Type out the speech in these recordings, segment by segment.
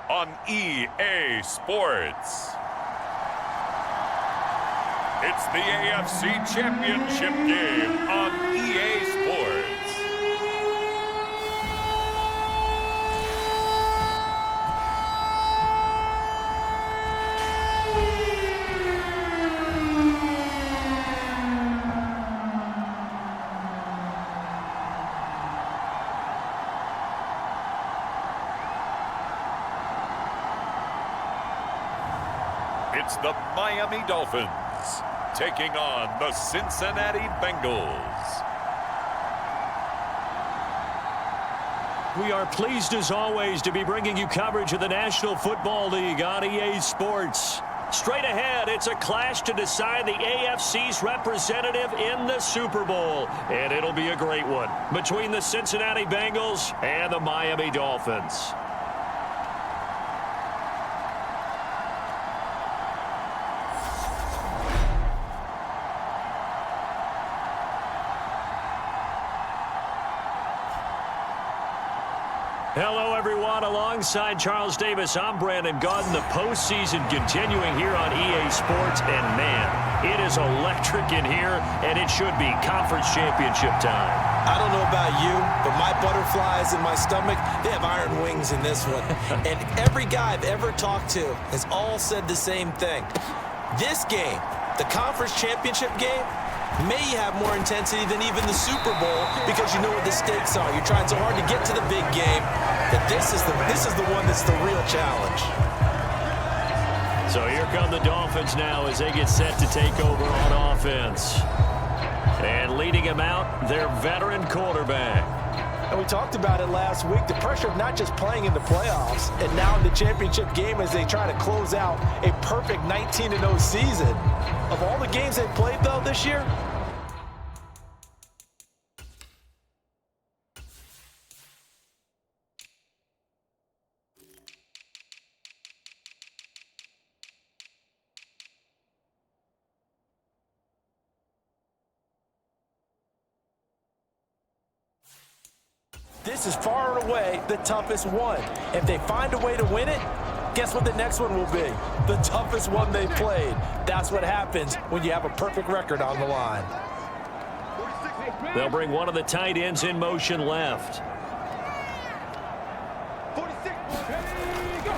on EA Sports. It's the AFC Championship game on EA Sports. It's the Miami Dolphins taking on the Cincinnati Bengals. We are pleased as always to be bringing you coverage of the National Football League on EA Sports. Straight ahead, it's a clash to decide the AFC's representative in the Super Bowl. And it'll be a great one between the Cincinnati Bengals and the Miami Dolphins. Hello, everyone. Alongside Charles Davis, I'm Brandon Gaudin. The postseason continuing here on EA Sports. And, man, it is electric in here, and it should be conference championship time. I don't know about you, but my butterflies in my stomach, they have iron wings in this one. And every guy I've ever talked to has all said the same thing. This game, the conference championship game, may have more intensity than even the Super Bowl because you know what the stakes are. You're trying so hard to get to the big game that this is the one that's the real challenge. So here come the Dolphins now as they get set to take over on offense. And leading him out, their veteran quarterback. And we talked about it last week, the pressure of not just playing in the playoffs and now in the championship game as they try to close out a perfect 19-0 season. Of all the games they've played, though, this year, this is far and away the toughest one. If they find a way to win it, guess what the next one will be? The toughest one they played. That's what happens when you have a perfect record on the line. They'll bring one of the tight ends in motion left.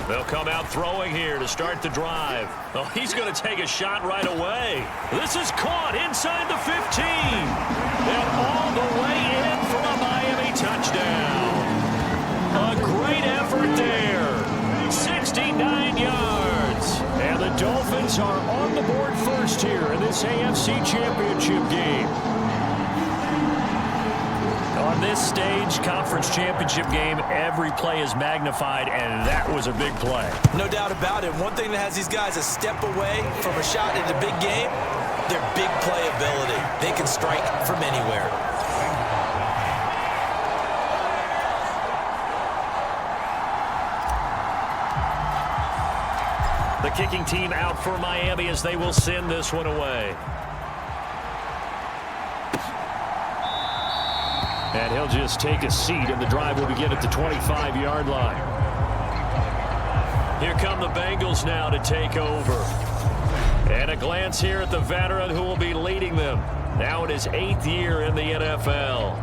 They'll come out throwing here to start the drive. Oh, he's going to take a shot right away. This is caught inside the 15. And all the way in for a Miami touchdown. A great effort there. 69 yards. And the Dolphins are on the board first here in this AFC Championship game. On this stage, conference championship game, every play is magnified, and that was a big play. No doubt about it. One thing that has these guys a step away from a shot in the big game, their big play ability. They can strike from anywhere. The kicking team out for Miami as they will send this one away. And he'll just take a seat, and the drive will begin at the 25-yard line. Here come the Bengals now to take over. And a glance here at the veteran who will be leading them. Now in his 8th year in the NFL.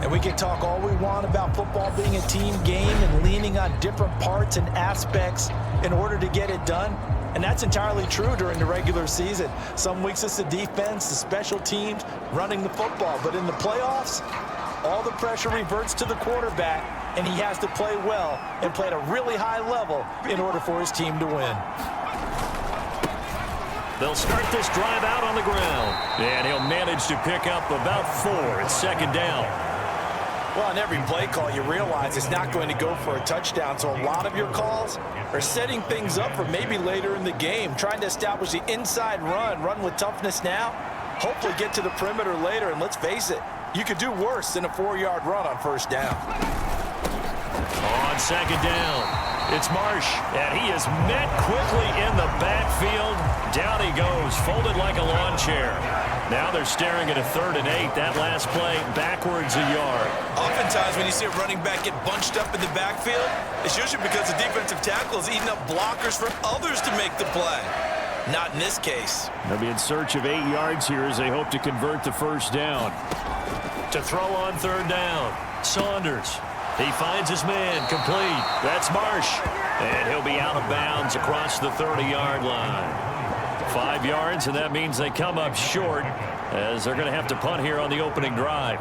And we can talk all we want about football being a team game and leaning on different parts and aspects in order to get it done. And that's entirely true during the regular season. Some weeks it's the defense, the special teams, running the football. But in the playoffs, all the pressure reverts to the quarterback, and he has to play well and play at a really high level in order for his team to win. They'll start this drive out on the ground, and he'll manage to pick up about 4 at second down. Well, on every play call, you realize it's not going to go for a touchdown, so a lot of your calls are setting things up for maybe later in the game, trying to establish the inside run with toughness now, hopefully get to the perimeter later, and let's face it, you could do worse than a 4-yard run on first down. On second down, It's Marsh, and he is met quickly in the backfield. Down he goes, folded like a lawn chair. Now they're staring at a 3rd and 8. That last play, backwards a yard. Oftentimes when you see a running back get bunched up in the backfield, it's usually because the defensive tackle is eating up blockers for others to make the play. Not in this case. They'll be in search of 8 yards here as they hope to convert the first down. To throw on 3rd down, Saunders. He finds his man, complete. That's Marsh. And he'll be out of bounds across the 30-yard line. 5 yards, and that means they come up short as they're going to have to punt here on the opening drive.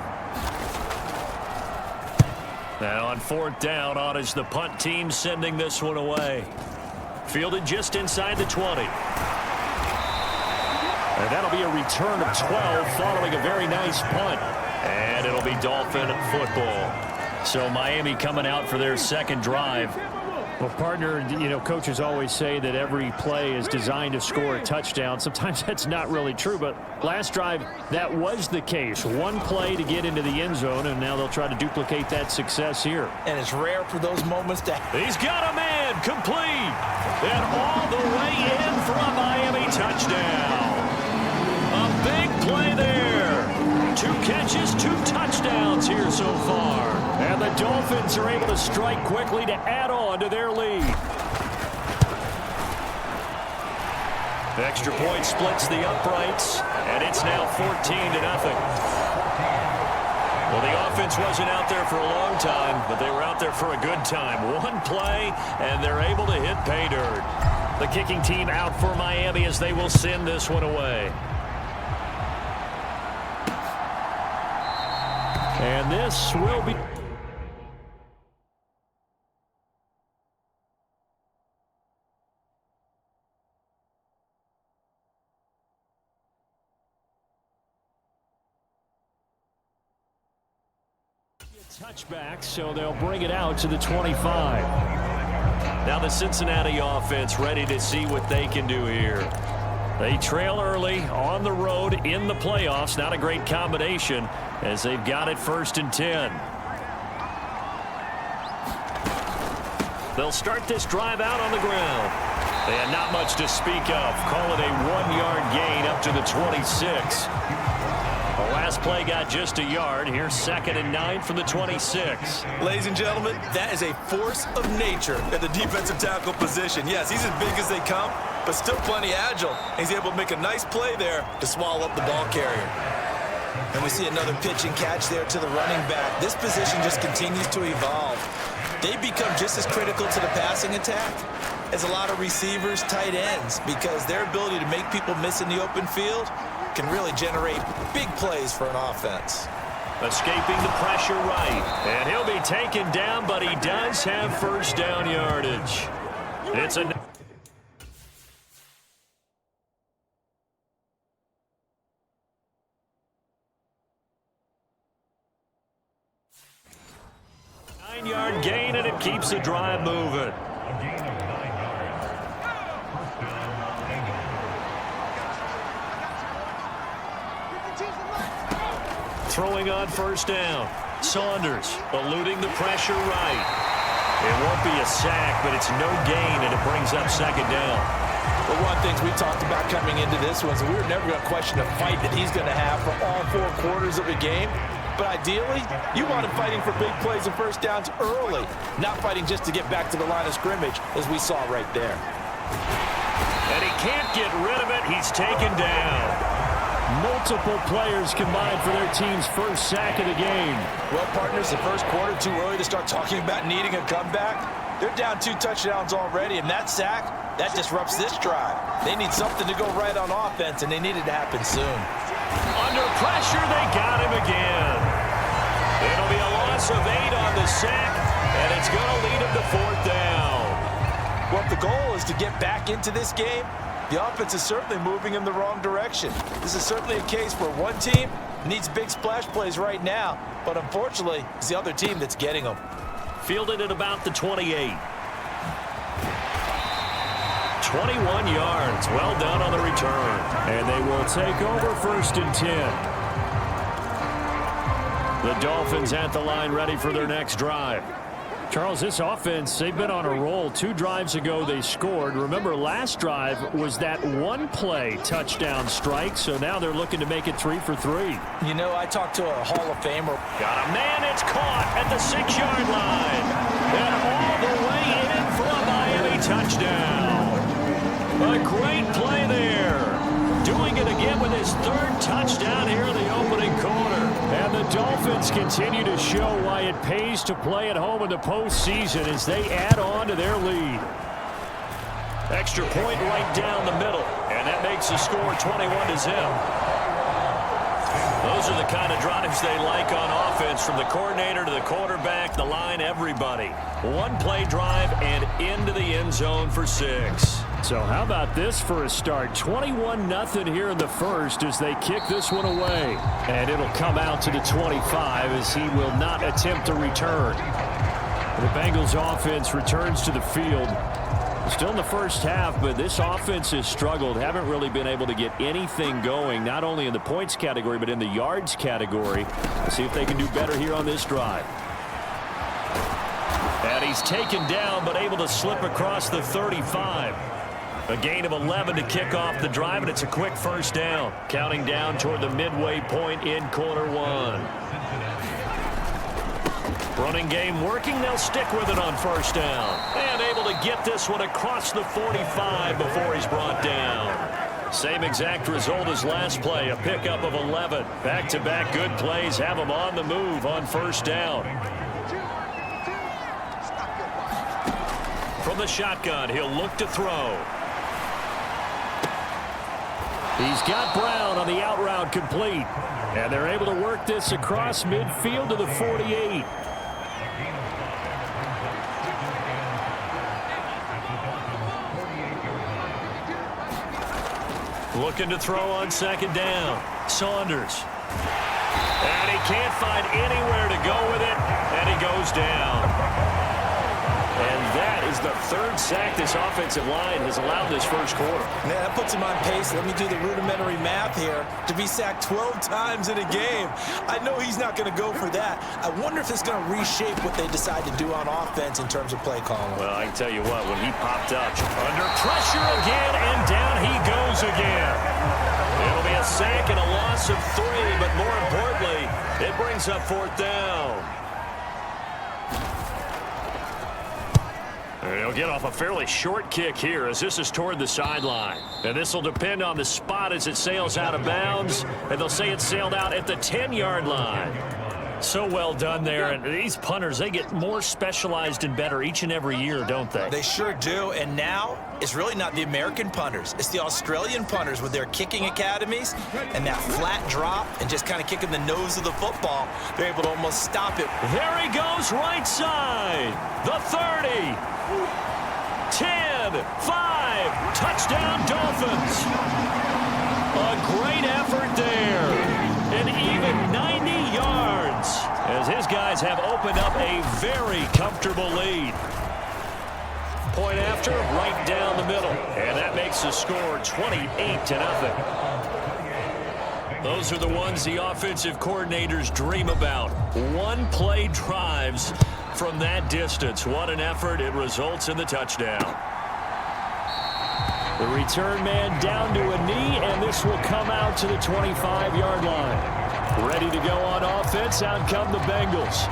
Now on 4th down, on is the punt team sending this one away. Fielded just inside the 20. And that'll be a return of 12 following a very nice punt. And it'll be Dolphin football. So Miami coming out for their second drive. Well, partner, you know, coaches always say that every play is designed to score a touchdown. Sometimes that's not really true, but last drive, that was the case. One play to get into the end zone, and now they'll try to duplicate that success here. And it's rare for those moments to... He's got a man, complete, and all the way in for a Miami touchdown. A big play there. 2 catches, 2 touchdowns here so far. And the Dolphins are able to strike quickly to add on to their lead. The extra point splits the uprights, and it's now 14-0. Well, the offense wasn't out there for a long time, but they were out there for a good time. One play, and they're able to hit pay dirt. The kicking team out for Miami as they will send this one away. And this will be... touchback, so they'll bring it out to the 25. Now the Cincinnati offense ready to see what they can do here. They trail early on the road in the playoffs. Not a great combination as they've got it 1st and 10. They'll start this drive out on the ground. They had not much to speak of. Call it a 1-yard gain up to the 26. The last play got just a yard. Here's 2nd and 9 from the 26. Ladies and gentlemen, that is a force of nature at the defensive tackle position. Yes, he's as big as they come, but still plenty agile. He's able to make a nice play there to swallow up the ball carrier. And we see another pitch and catch there to the running back. This position just continues to evolve. They become just as critical to the passing attack as a lot of receivers, tight ends, because their ability to make people miss in the open field can really generate big plays for an offense. Escaping the pressure right. And he'll be taken down, but he does have 1st down yardage. It's a... 9-yard gain, and it keeps the drive moving. Throwing on 1st down. Saunders eluding the pressure right. It won't be a sack, but it's no gain, and it brings up 2nd down. Well, one of the things we talked about coming into this was we were never going to question the fight that he's going to have for all 4 quarters of a game. But ideally, you want him fighting for big plays and 1st downs early, not fighting just to get back to the line of scrimmage, as we saw right there. And he can't get rid of it. He's taken down. Multiple players combined for their team's 1st sack of the game. Well, partners, the 1st quarter, too early to start talking about needing a comeback. They're down 2 touchdowns already, and that sack, that disrupts this drive. They need something to go right on offense, and they need it to happen soon. Under pressure, they got him again. It'll be a loss of 8 on the sack, and it's going to lead him to 4th down. Well, if the goal is to get back into this game, the offense is certainly moving in the wrong direction. This is certainly a case where one team needs big splash plays right now, but unfortunately, it's the other team that's getting them. Fielded at about the 28. 21 yards. Well done on the return. And they will take over 1st and 10. The Dolphins at the line ready for their next drive. Charles, this offense, they've been on a roll. 2 drives ago they scored. Remember, last drive was that one-play touchdown strike, so now they're looking to make it 3 for 3. You know, I talked to a Hall of Famer. Got a man, it's caught at the 6-yard line. And all the way in for a Miami touchdown. A great play there. Doing it again with his 3rd touchdown here in the opening quarter. And the Dolphins continue to show why it pays to play at home in the postseason as they add on to their lead. Extra point right down the middle. And that makes the score 21-0. Those are the kind of drives they like on offense, from the coordinator to the quarterback, the line, everybody. 1-play drive and into the end zone for 6. So how about this for a start? 21-0 here in the first as they kick this one away. And it'll come out to the 25 as he will not attempt to return. The Bengals offense returns to the field. Still in the first half, but this offense has struggled. Haven't really been able to get anything going, not only in the points category, but in the yards category. Let's see if they can do better here on this drive. And he's taken down, but able to slip across the 35. A gain of 11 to kick off the drive, and it's a quick first down. Counting down toward the midway point in quarter 1. Running game working. They'll stick with it on first down. And able to get this one across the 45 before he's brought down. Same exact result as last play, a pickup of 11. Back-to-back good plays have him on the move on first down. From the shotgun, he'll look to throw. He's got Brown on the out route complete. And they're able to work this across midfield to the 48. Looking to throw on second down. Saunders. And he can't find anywhere to go with it. And he goes down. And that is the 3rd sack this offensive line has allowed this first quarter. Man, that puts him on pace. Let me do the rudimentary math here. To be sacked 12 times in a game. I know he's not going to go for that. I wonder if it's going to reshape what they decide to do on offense in terms of play calling. Well, I can tell you what, when he popped up, under pressure again, and down he goes again. It'll be a sack and a loss of 3, but more importantly, it brings up 4th down. He'll get off a fairly short kick here as this is toward the sideline. And this will depend on the spot as it sails out of bounds. And they'll say it sailed out at the 10-yard line. So well done there. And these punters, they get more specialized and better each and every year, don't they? They sure do. And now it's really not the American punters. It's the Australian punters with their kicking academies and that flat drop and just kind of kicking the nose of the football. They're able to almost stop it. There he goes, right side. The 30. 10, 5, touchdown Dolphins. A great effort there. And even 90 yards as his guys have opened up a very comfortable lead. Point after, right down the middle. And that makes the score 28-0. Those are the ones the offensive coordinators dream about. 1-play drives from that distance. What an effort. It results in the touchdown. The return man down to a knee, and this will come out to the 25-yard line. Ready to go on offense. Out come the Bengals.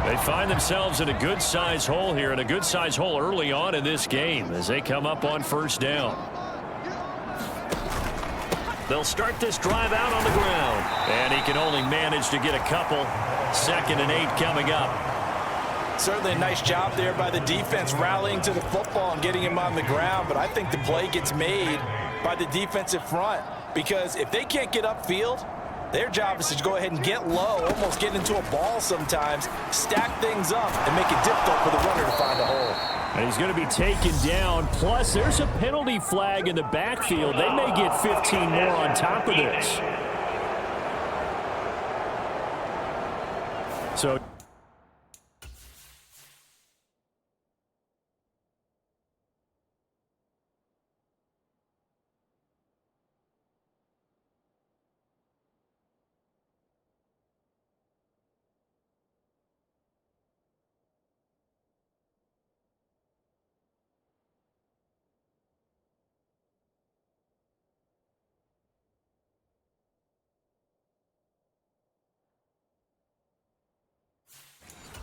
They find themselves in a good-sized hole here, and a good-sized hole early on in this game as they come up on first down. They'll start this drive out on the ground. And he can only manage to get a couple. 2nd and 8 coming up. Certainly a nice job there by the defense rallying to the football and getting him on the ground. But I think the play gets made by the defensive front. Because if they can't get upfield, their job is to go ahead and get low, almost get into a ball sometimes, stack things up, and make it difficult for the runner to find a hole. And he's going to be taken down. Plus, there's a penalty flag in the backfield. They may get 15 more on top of this. So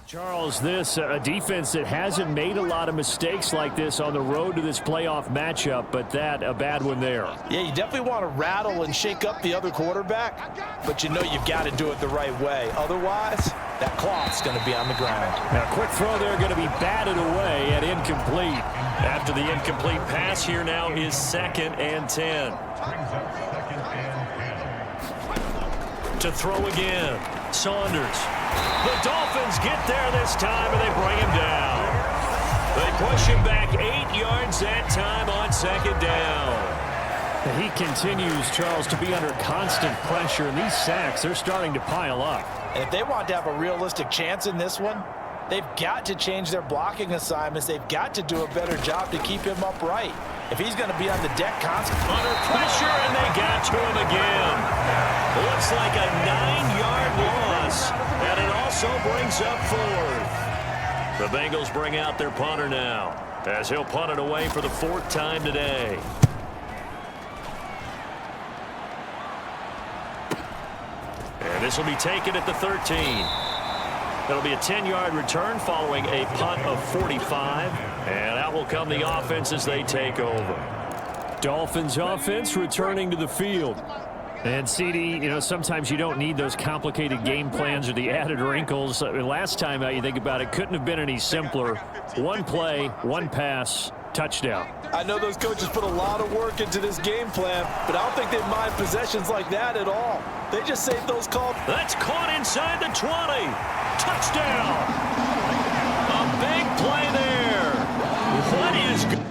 Charles, this a defense that hasn't made a lot of mistakes like this on the road to this playoff matchup, but that a bad one there. Yeah, you definitely want to rattle and shake up the other quarterback, but you know you've got to do it the right way. Otherwise, that cloth's going to be on the ground. Now, quick throw there, going to be batted away and incomplete. After the incomplete pass, here now is 2nd and 10. To throw again, Saunders. The Dolphins get there this time, and they bring him down. They push him back 8 yards that time on 2nd down. He continues, Charles, to be under constant pressure, and these sacks, they're starting to pile up. And if they want to have a realistic chance in this one, they've got to change their blocking assignments. They've got to do a better job to keep him upright. If he's going to be on the deck constantly. Under pressure, and they got to him again. Looks like a 9-yard loss, and it also brings up 4th. The Bengals bring out their punter now, as he'll punt it away for the 4th time today. And this will be taken at the 13. It'll be a 10-yard return following a punt of 45. And out will come the offense as they take over. Dolphins offense returning to the field. And, CD, you know, sometimes you don't need those complicated game plans or the added wrinkles. Last time out, you think about it, couldn't have been any simpler. One play, one pass, touchdown. I know those coaches put a lot of work into this game plan, but I don't think they mind possessions like that at all. They just save those calls. That's caught inside the 20. Touchdown. A big play there. What is good?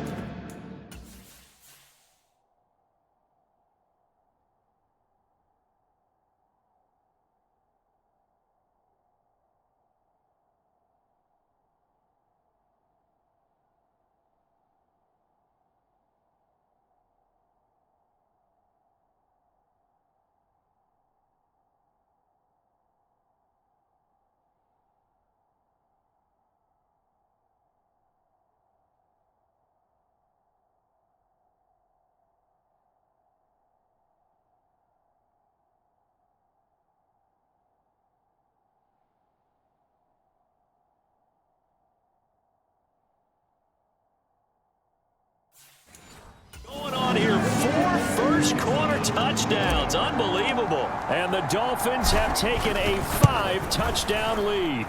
First-quarter touchdowns. Unbelievable. And the Dolphins have taken a 5-touchdown lead.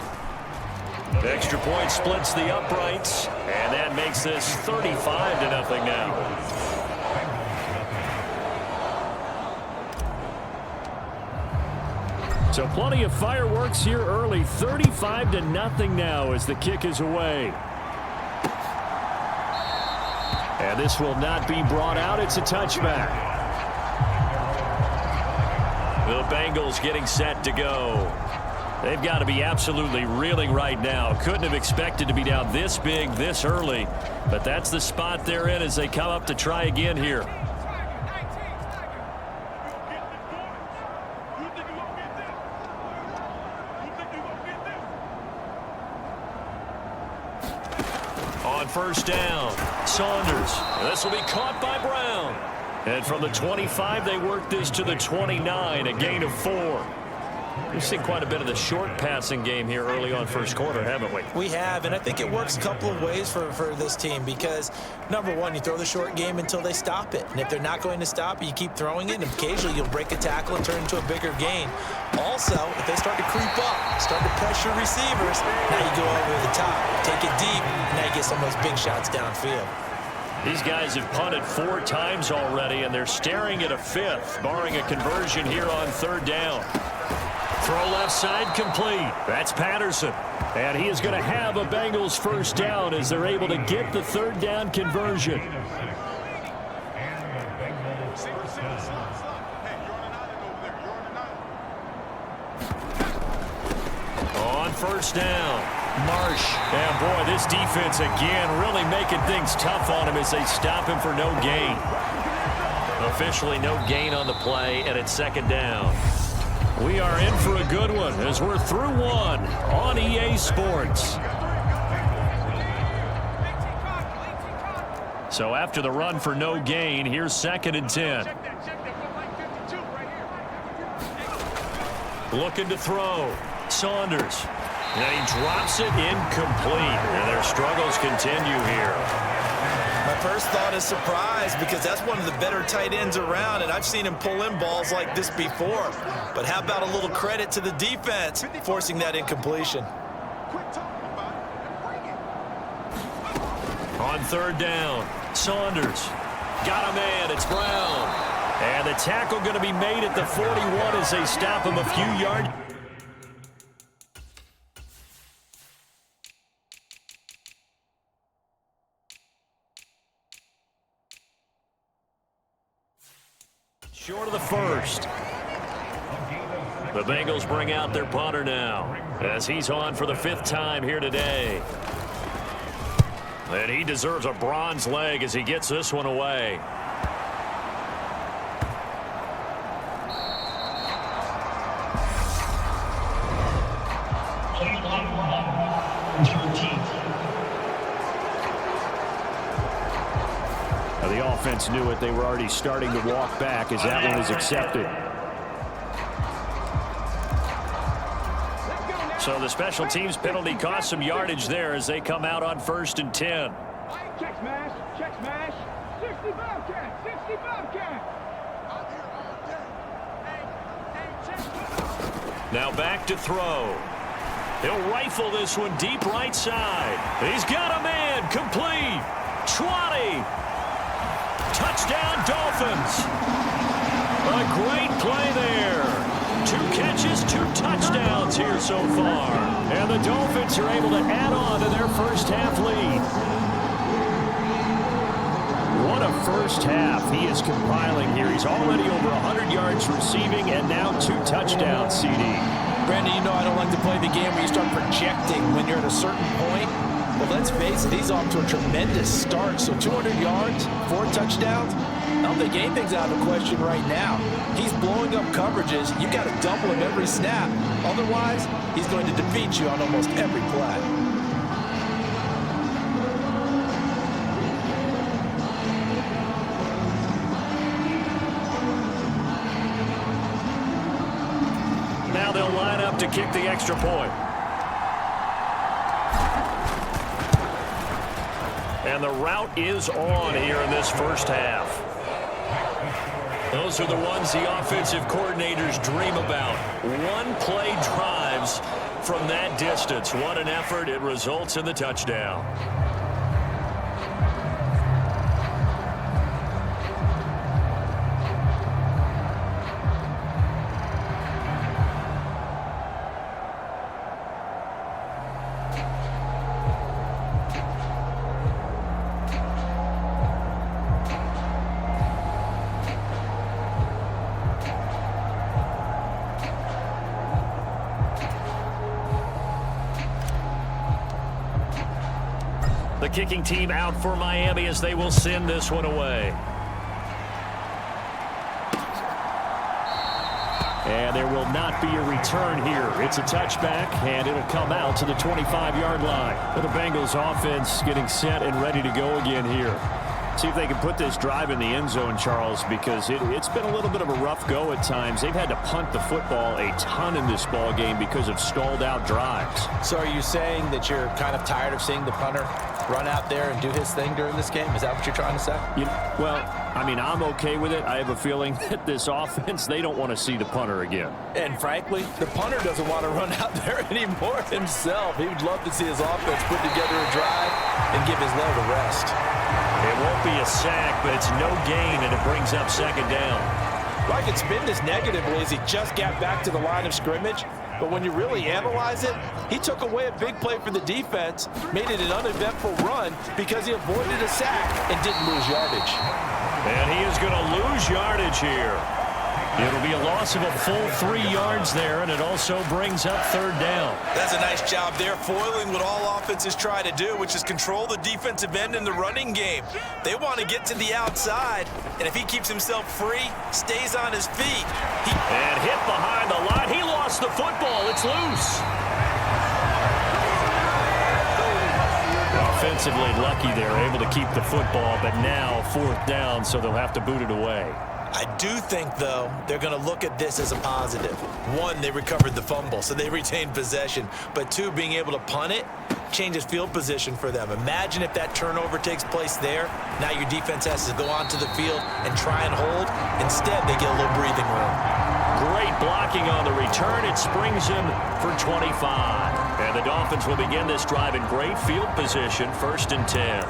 Extra point splits the uprights, and that makes this 35-0 now. So plenty of fireworks here early. 35-0 now as the kick is away. And this will not be brought out. It's a touchback. The Bengals getting set to go. They've got to be absolutely reeling right now. Couldn't have expected to be down this big, this early. But that's the spot they're in as they come up to try again here. On first down, Saunders. This will be caught by Brown. And from the 25, they work this to the 29, a gain of 4. We've seen quite a bit of the short passing game here early on first quarter, haven't we? We have, and I think it works a couple of ways for this team because, number one, you throw the short game until they stop it. And if they're not going to stop it, you keep throwing it, and occasionally you'll break a tackle and turn into a bigger gain. Also, if they start to creep up, start to pressure receivers, now you go over the top, take it deep, now you get some of those big shots downfield. These guys have punted 4 times already, and they're staring at a 5th, barring a conversion here on third down. Throw left side complete. That's Patterson. And he is going to have a Bengals first down as they're able to get the third down conversion. On first down, Marsh. And boy, this defense again really making things tough on him as they stop him for no gain. Officially no gain on the play, and it's second down. We are in for a good one as we're through one on EA Sports. So after the run for no gain, here's 2nd and 10. Looking to throw. Saunders. And he drops it incomplete. And their struggles continue here. My first thought is surprise because that's one of the better tight ends around, and I've seen him pull in balls like this before. But how about a little credit to the defense forcing that incompletion? On third down, Saunders got a man. It's Brown. And the tackle going to be made at the 41 as they stop him a few yards. Short of the first. The Bengals bring out their punter now as he's on for the 5th time here today. And he deserves a bronze leg as he gets this one away. Now, the offense knew it. They were already starting to walk back as that one is accepted. So the special teams penalty cost some yardage there as they come out on 1st and 10. Check smash, 60 Bobcat, 60 Bobcat. Now back to throw. He'll rifle this one deep right side. He's got a man, complete. 20. Touchdown, Dolphins. A great play there. 2 catches, 2 touchdowns here so far. And the Dolphins are able to add on to their first half lead. What a first half he is compiling here. He's already over 100 yards receiving and now 2 touchdowns, CD. Brandon, you know I don't like to play the game where you start projecting when you're at a certain point. But let's face it, he's off to a tremendous start. So 200 yards, 4 touchdowns. I don't think anything's out of the question right now. He's blowing up coverages. You got to double him every snap. Otherwise, he's going to defeat you on almost every play. Now they'll line up to kick the extra point. And the route is on here in this first half. Those are the ones the offensive coordinators dream about. One-play drives from that distance. What an effort. It results in the touchdown. The kicking team out for Miami as they will send this one away. And there will not be a return here. It's a touchback, and it'll come out to the 25-yard line. For the Bengals offense getting set and ready to go again here. See if they can put this drive in the end zone, Charles, because it's been a little bit of a rough go at times. They've had to punt the football a ton in this ball game because of stalled-out drives. So are you saying that you're kind of tired of seeing the punter run out there and do his thing during this game? Is that what you're trying to say? Well, I mean, I'm okay with it. I have a feeling that this offense, they don't want to see the punter again. And frankly, the punter doesn't want to run out there anymore himself. He would love to see his offense put together a drive and give his leg a rest. It won't be a sack, but it's no gain, and it brings up 2nd down. Well, I could spin this negatively as he just got back to the line of scrimmage. But when you really analyze it, he took away a big play for the defense, made it an uneventful run because he avoided a sack and didn't lose yardage. And he is going to lose yardage here. It'll be a loss of a full 3 yards there, and it also brings up 3rd down. That's a nice job there, foiling what all offenses try to do, which is control the defensive end in the running game. They want to get to the outside, and if he keeps himself free, stays on his feet. And hit behind the line. He lost the football. It's loose. Offensively lucky they're able to keep the football, but now 4th down, so they'll have to boot it away. I do think, though, they're going to look at this as a positive. One, they recovered the fumble, so they retained possession. But two, being able to punt it changes field position for them. Imagine if that turnover takes place there. Now your defense has to go onto the field and try and hold. Instead, they get a little breathing room. Great blocking on the return. It springs him for 25. And the Dolphins will begin this drive in great field position, 1st and 10.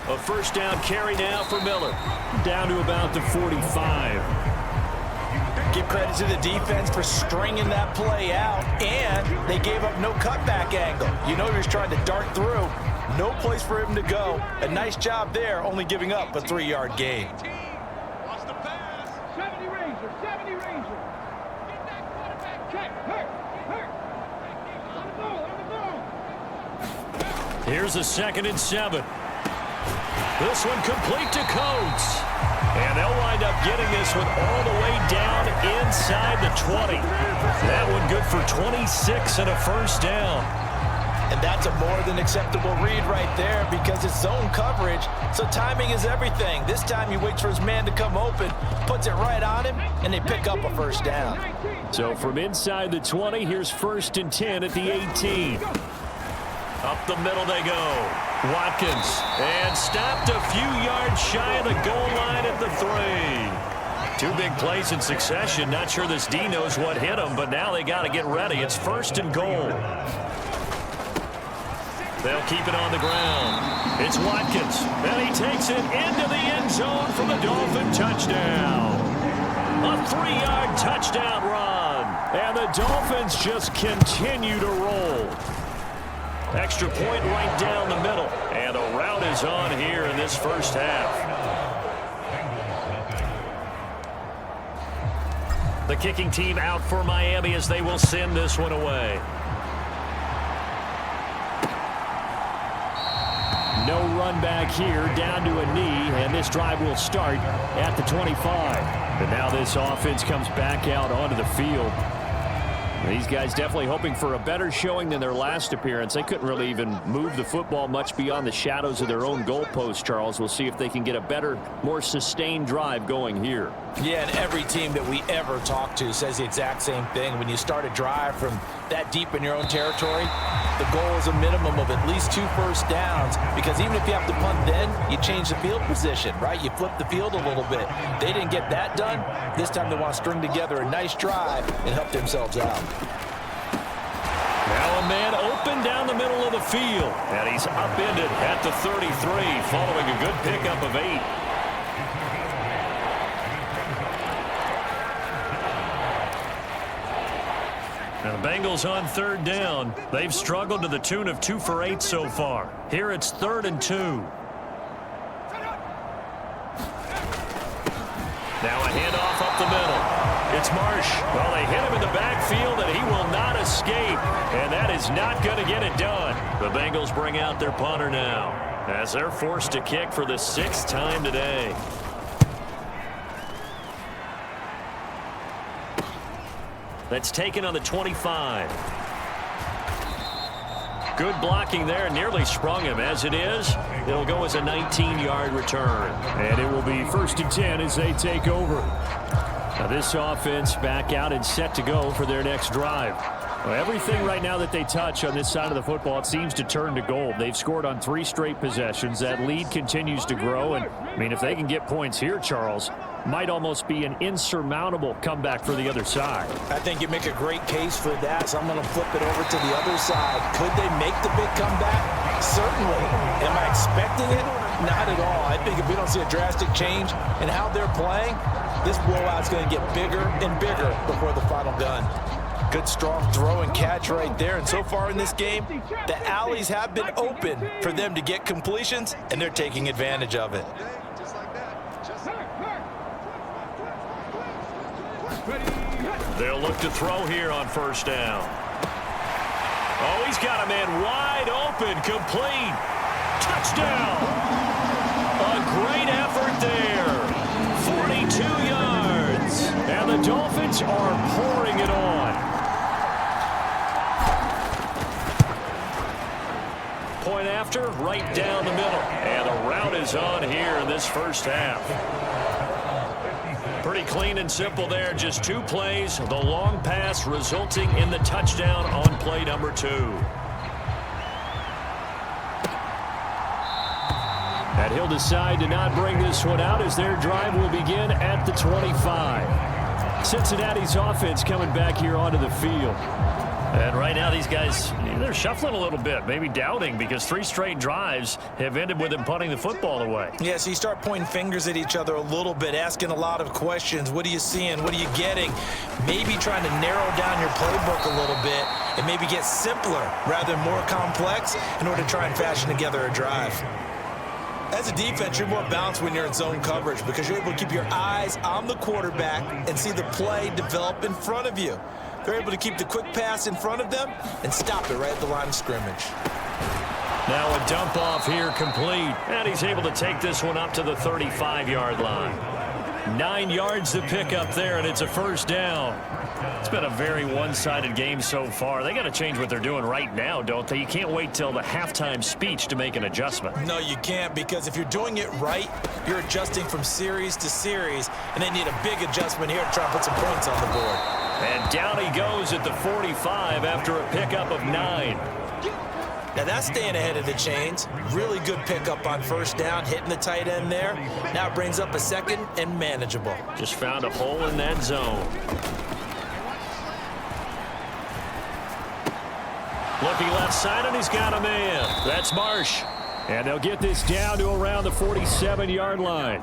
A first down carry now for Miller. Down to about the 45. Give credit to the defense for stringing that play out, and they gave up no cutback angle. You know he was trying to dart through. No place for him to go. A nice job there, only giving up a 3-yard gain. 70 Ranger, 70 Ranger. Get that quarterback check. Hurt. On the ball. Here's a 2nd and 7. This one complete to Coates. And they'll wind up getting this one all the way down inside the 20. That one good for 26 and a first down. And that's a more than acceptable read right there because it's zone coverage, so timing is everything. This time he waits for his man to come open, puts it right on him, and they pick up a first down. So from inside the 20, here's 1st and 10 at the 18. Up the middle they go. Watkins. And stopped a few yards shy of the goal line at the 3. 2 big plays in succession. Not sure this D knows what hit him, but now they got to get ready. It's 1st and goal. They'll keep it on the ground. It's Watkins. And he takes it into the end zone for the Dolphin touchdown. A 3-yard touchdown run. And the Dolphins just continue to roll. Extra point right down the middle. And a rout is on here in this first half. The kicking team out for Miami as they will send this one away. No run back here, down to a knee, and this drive will start at the 25. And now this offense comes back out onto the field. These guys definitely hoping for a better showing than their last appearance. They couldn't really even move the football much beyond the shadows of their own goalpost, Charles. We'll see if they can get a better, more sustained drive going here. Yeah, and every team that we ever talk to says the exact same thing. When you start a drive from that deep in your own territory, the goal is a minimum of at least 2 first downs, because even if you have to punt then, you change the field position, right? You flip the field a little bit. They didn't get that done. This time they want to string together a nice drive and help themselves out. Now a man open down the middle of the field, and he's upended at the 33 following a good pickup of 8. Now the Bengals on 3rd down. They've struggled to the tune of 2 for 8 so far. Here it's 3rd and 2. Now a handoff up the middle. It's Marsh. Well, they hit him in the backfield, and he will not escape. And that is not going to get it done. The Bengals bring out their punter now as they're forced to kick for the 6th time today. That's taken on the 25. Good blocking there, nearly sprung him. As it is, it'll go as a 19-yard return. And it will be 1st and 10 as they take over. Now this offense back out and set to go for their next drive. Well, everything right now that they touch on this side of the football, it seems to turn to gold. They've scored on 3 straight possessions. That lead continues to grow. And, I mean, if they can get points here, Charles, might almost be an insurmountable comeback for the other side. I think you make a great case for that, so I'm going to flip it over to the other side. Could they make the big comeback? Certainly. Am I expecting it? Not at all. I think if we don't see a drastic change in how they're playing, this blowout's going to get bigger and bigger before the final gun. Good strong throw and catch right there. And so far in this game, the alleys have been open for them to get completions, and they're taking advantage of it. They'll look to throw here on 1st down. Oh, he's got a man wide open, complete. Touchdown. A great effort there. 42 yards. And the Dolphins are pouring it on. point after, right down the middle. And the route is on here in this first half. Pretty clean and simple there. Just 2 plays. The long pass resulting in the touchdown on play number 2. And he'll decide to not bring this one out as their drive will begin at the 25. Cincinnati's offense coming back here onto the field. And right now these guys, they're shuffling a little bit, maybe doubting, because 3 straight drives have ended with them punting the football away. Yeah, so you start pointing fingers at each other a little bit, asking a lot of questions. What are you seeing? What are you getting? Maybe trying to narrow down your playbook a little bit and maybe get simpler rather than more complex in order to try and fashion together a drive. As a defense, you're more balanced when you're in zone coverage because you're able to keep your eyes on the quarterback and see the play develop in front of you. They're able to keep the quick pass in front of them and stop it right at the line of scrimmage. Now a dump off here complete. And he's able to take this one up to the 35-yard line. 9 yards to pick up there, and it's a first down. It's been a very one-sided game so far. They got to change what they're doing right now, don't they? You can't wait till the halftime speech to make an adjustment. No, you can't, because if you're doing it right, you're adjusting from series to series, and they need a big adjustment here to try and put some points on the board. And down he goes at the 45 after a pickup of 9. Now that's staying ahead of the chains. Really good pickup on first down, hitting the tight end there. Now it brings up a second and manageable. Just found a hole in that zone. Looking left side, and he's got a man. That's Marsh. And they'll get this down to around the 47-yard line.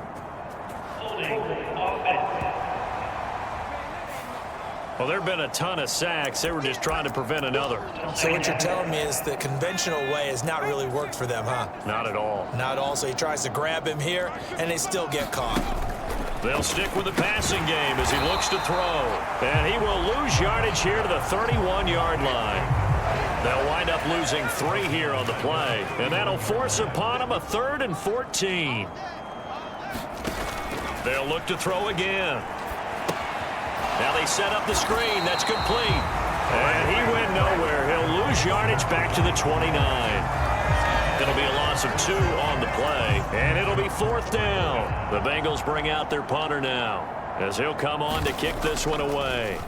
Well, there have been a ton of sacks. They were just trying to prevent another. So what you're telling me is the conventional way has not really worked for them, huh? Not at all. Not at all. So he tries to grab him here, and they still get caught. They'll stick with the passing game as he looks to throw. And he will lose yardage here to the 31-yard line. They'll wind up losing 3 here on the play. And that'll force upon him a 3rd and 14. They'll look to throw again. Now they set up the screen. That's complete. And he went nowhere. He'll lose yardage back to the 29. It'll be a loss of 2 on the play. And it'll be 4th down. The Bengals bring out their punter now as he'll come on to kick this one away.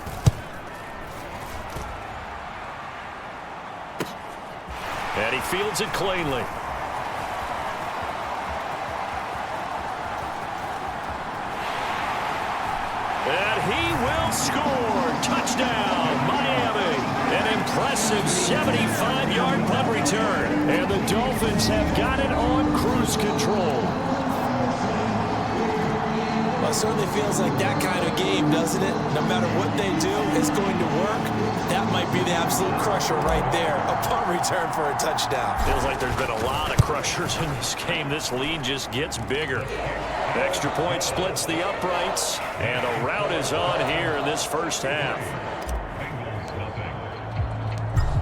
And he fields it cleanly. And he will score. Touchdown, Miami. An impressive 75-yard punt return. And the Dolphins have got it on cruise control. Well, it certainly feels like that kind of game, doesn't it? No matter what they do, it's going to work. That might be the absolute crusher right there. A punt return for a touchdown. Feels like there's been a lot of crushers in this game. This lead just gets bigger. Extra point splits the uprights, and a rout is on here in this first half.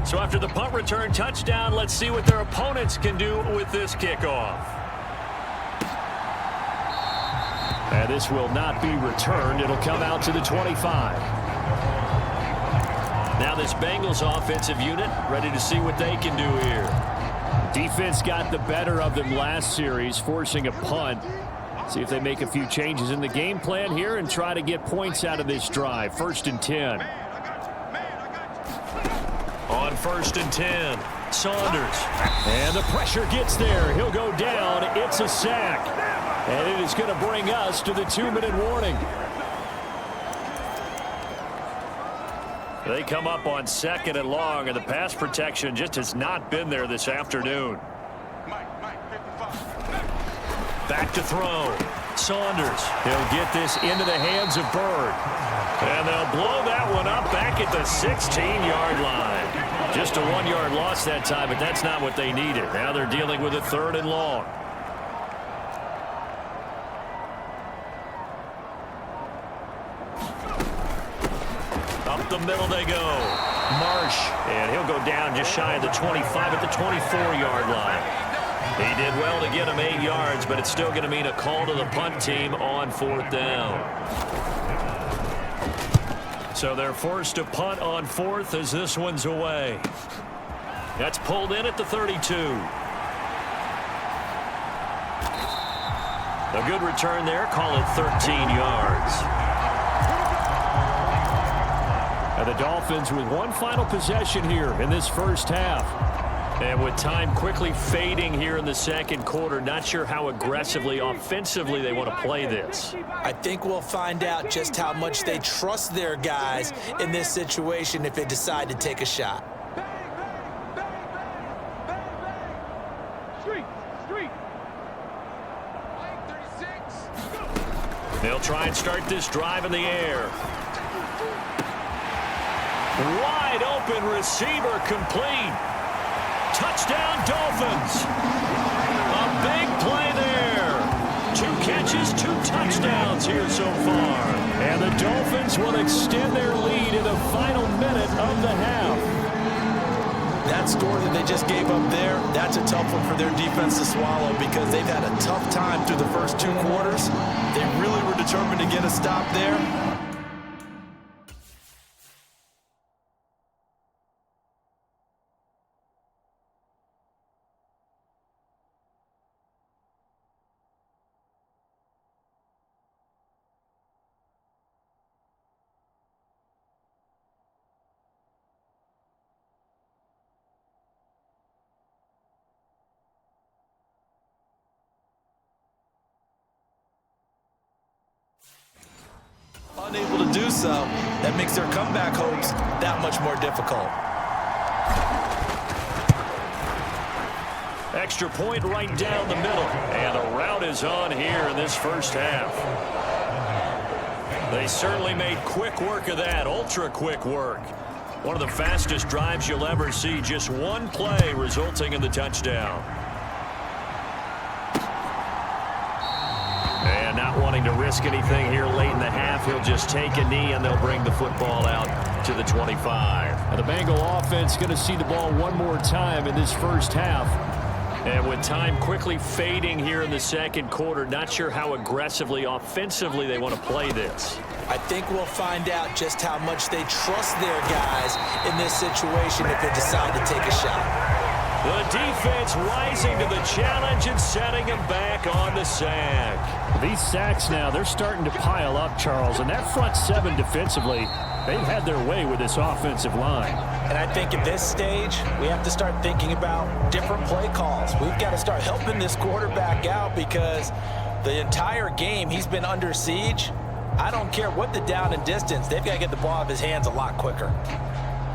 So after the punt return touchdown, let's see what their opponents can do with this kickoff. And this will not be returned. It'll come out to the 25. Now this Bengals offensive unit ready to see what they can do here. Defense got the better of them last series, forcing a punt. See if they make a few changes in the game plan here and try to get points out of this drive. 1st and 10. On 1st and 10, Saunders. And the pressure gets there. He'll go down. It's a sack. And it is going to bring us to the 2-minute warning. They come up on 2nd and long, and the pass protection just has not been there this afternoon. Back to throw. Saunders. He'll get this into the hands of Bird. And they'll blow that one up back at the 16-yard line. Just a 1-yard loss that time, but that's not what they needed. Now they're dealing with a 3rd and long. Up the middle they go. Marsh. And he'll go down just shy of the 25 at the 24-yard line. He did well to get him 8 yards, but it's still going to mean a call to the punt team on 4th down. So they're forced to punt on 4th as this one's away. That's pulled in at the 32. A good return there. Call it 13 yards. And the Dolphins with one final possession here in this first half. And with time quickly fading here in the second quarter, not sure how aggressively, offensively they want to play this. I think we'll find out just how much they trust their guys in this situation if they decide to take a shot. They'll try and start this drive in the air. Wide open receiver complete. Touchdown Dolphins. A big play there. 2 catches, 2 touchdowns here so far. And the Dolphins will extend their lead in the final minute of the half. That score that they just gave up there, that's a tough one for their defense to swallow because they've had a tough time through the first 2 quarters. They really were determined to get a stop there. Unable to do so, that makes their comeback hopes that much more difficult. Extra point right down the middle. And the route is on here in this first half. They certainly made quick work of that, ultra quick work. One of the fastest drives you'll ever see, just one play resulting in the touchdown. And not wanting to risk anything here late in the half, he'll just take a knee and they'll bring the football out to the 25. And the Bengal offense going to see the ball one more time in this first half. And with time quickly fading here in the second quarter, not sure how aggressively, offensively they want to play this. I think we'll find out just how much they trust their guys in this situation if they decide to take a shot. The defense rising to the challenge and setting him back on the sack. These sacks now, they're starting to pile up, Charles. And that front 7 defensively, they've had their way with this offensive line. And I think at this stage, we have to start thinking about different play calls. We've got to start helping this quarterback out because the entire game he's been under siege. I don't care what the down and distance. They've got to get the ball out of his hands a lot quicker.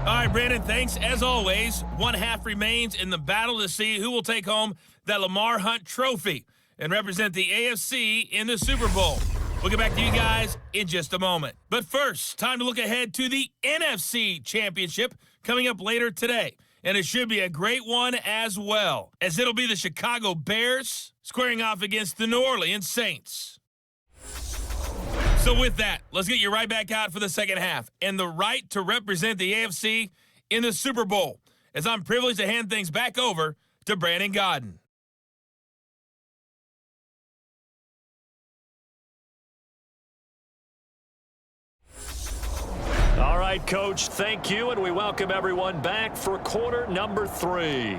All right, Brandon, thanks. As always, one half remains in the battle to see who will take home that Lamar Hunt trophy and represent the AFC in the Super Bowl. We'll get back to you guys in just a moment. But first, time to look ahead to the NFC Championship coming up later today. And it should be a great one as well, as it'll be the Chicago Bears squaring off against the New Orleans Saints. So with that, let's get you right back out for the second half and the right to represent the AFC in the Super Bowl, as I'm privileged to hand things back over to Brandon Godden. All right, Coach, thank you, and we welcome everyone back for quarter number 3.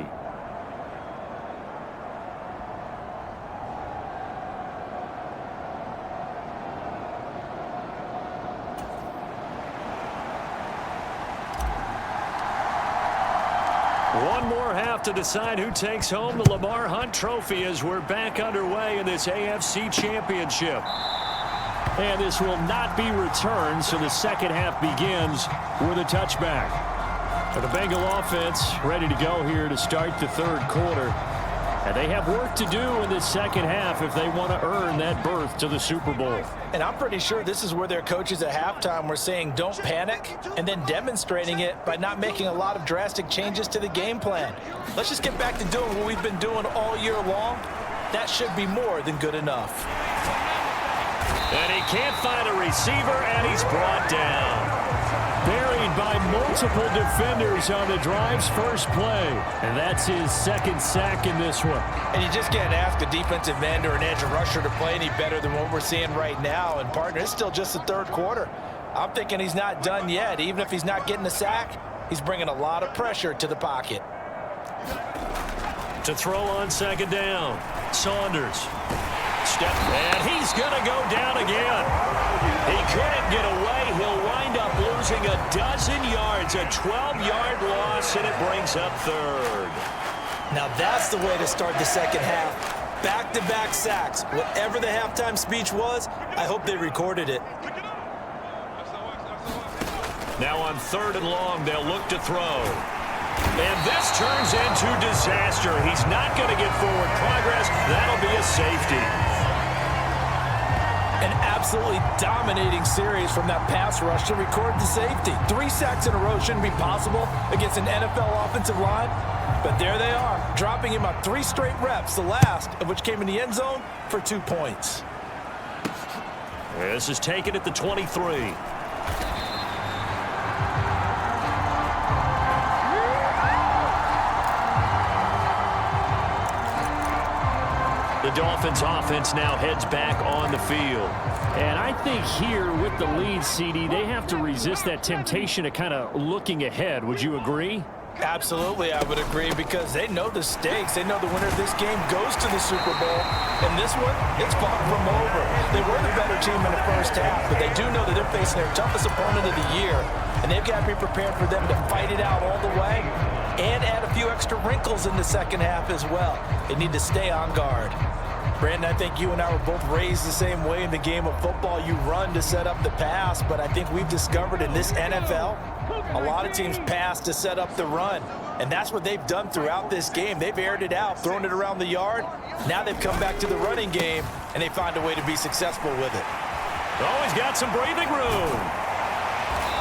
One more half to decide who takes home the Lamar Hunt trophy as we're back underway in this AFC Championship. And this will not be returned, so the second half begins with a touchback. And the Bengal offense ready to go here to start the third quarter. And they have work to do in the second half if they want to earn that berth to the Super Bowl. And I'm pretty sure this is where their coaches at halftime were saying don't panic, and then demonstrating it by not making a lot of drastic changes to the game plan. Let's just get back to doing what we've been doing all year long. That should be more than good enough. And he can't find a receiver, and he's brought down. Buried by multiple defenders on the drive's first play. And that's his second sack in this one. And you just can't ask a defensive end or an edge rusher to play any better than what we're seeing right now. And, partner, it's still just the third quarter. I'm thinking he's not done yet. Even if he's not getting a sack, he's bringing a lot of pressure to the pocket. To throw on second down, Saunders. step, and he's going to go down again. He couldn't get away. He'll wind up losing a dozen yards, a 12-yard loss, and it brings up third. Now that's the way to start the second half. Back-to-back sacks. Whatever the halftime speech was, I hope they recorded it. Now on 3rd and long, they'll look to throw. And this turns into disaster. He's not going to get forward progress. That'll be a safety. An absolutely dominating series from that pass rush to record the safety. 3 sacks in a row shouldn't be possible against an NFL offensive line. But there they are, dropping him on 3 straight reps, the last of which came in the end zone for 2 points. This is taken at the 23. The Dolphins offense now heads back on the field. And I think here with the lead, CD, they have to resist that temptation of kind of looking ahead. Would you agree? Absolutely, I would agree, because they know the stakes. They know the winner of this game goes to the Super Bowl. And this one, it's far from over. They were the better team in the first half, but they do know that they're facing their toughest opponent of the year. And they've got to be prepared for them to fight it out all the way and add a few extra wrinkles in the second half as well. They need to stay on guard. Brandon, I think you and I were both raised the same way in the game of football. You run to set up the pass, but I think we've discovered in this NFL, a lot of teams pass to set up the run. And that's what they've done throughout this game. They've aired it out, thrown it around the yard. Now they've come back to the running game, and they find a way to be successful with it. Oh, he's got some breathing room.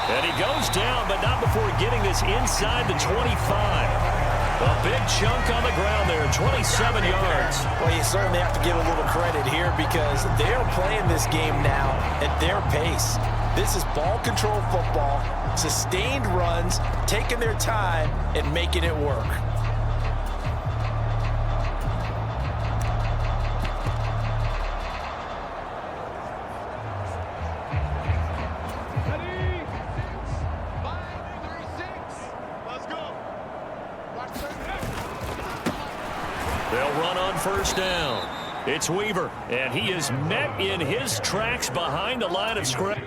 And he goes down, but not before getting this inside the 25. A big chunk on the ground there, 27 yards. Well, you certainly have to give a little credit here because they're playing this game now at their pace. This is ball control football, sustained runs, taking their time and making it work. They'll run on first down. It's Weaver, and he is met in his tracks behind the line of scrimmage.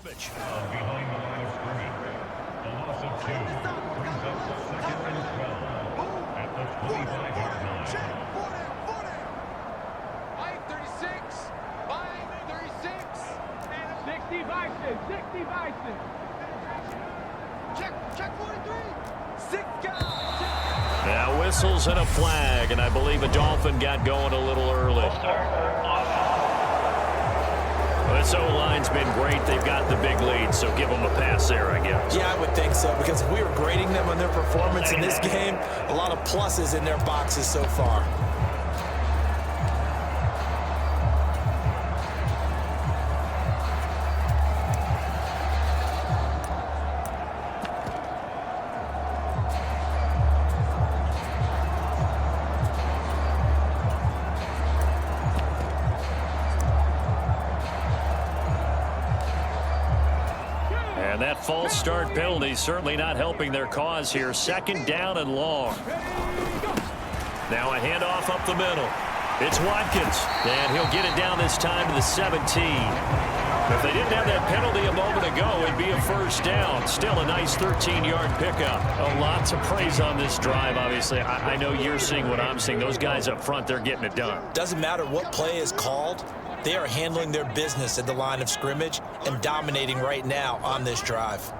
Behind the line of scrimmage, a loss of 2 brings up 2nd and 12 at the 25-yard line. 5:36. 5:36. 60 Bison. 60 Bison. Check 43. 6 guys. Now whistles and a flag, and I believe a Dolphin got going a little early. This O-line's been great. They've got the big lead, so give them a pass there, I guess. Yeah, I would think so, because if we were grading them on their performance in this game, a lot of pluses in their boxes so far. that false start penalty certainly not helping their cause here. 2nd down and long. Now a handoff up the middle. It's Watkins, and he'll get it down this time to the 17. If they didn't have that penalty a moment ago, it'd be a 1st down. Still a nice 13-yard pickup. A lot to praise on this drive, obviously. I know you're seeing what I'm seeing. Those guys up front, they're getting it done. Doesn't matter what play is called. They are handling their business at the line of scrimmage and dominating right now on this drive.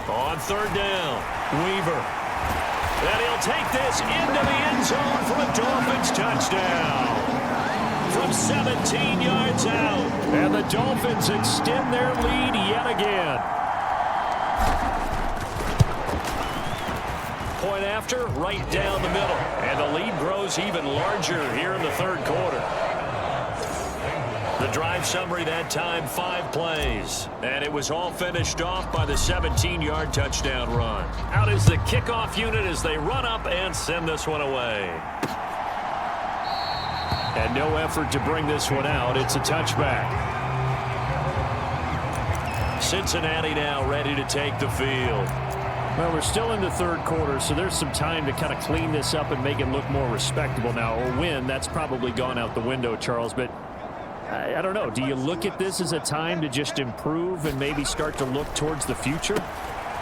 On 3rd down, Weaver. And he'll take this into the end zone for a Dolphins touchdown. From 17 yards out. And the Dolphins extend their lead yet again. Point after, right down the middle. And the lead grows even larger here in the 3rd quarter. The drive summary that time, 5 plays. And it was all finished off by the 17-yard touchdown run. Out is the kickoff unit as they run up and send this one away. And no effort to bring this one out. It's a touchback. Cincinnati now ready to take the field. Well, we're still in the 3rd quarter, so there's some time to kind of clean this up and make it look more respectable now. Or win, that's probably gone out the window, Charles. But I don't know. Do you look at this as a time to just improve and maybe start to look towards the future?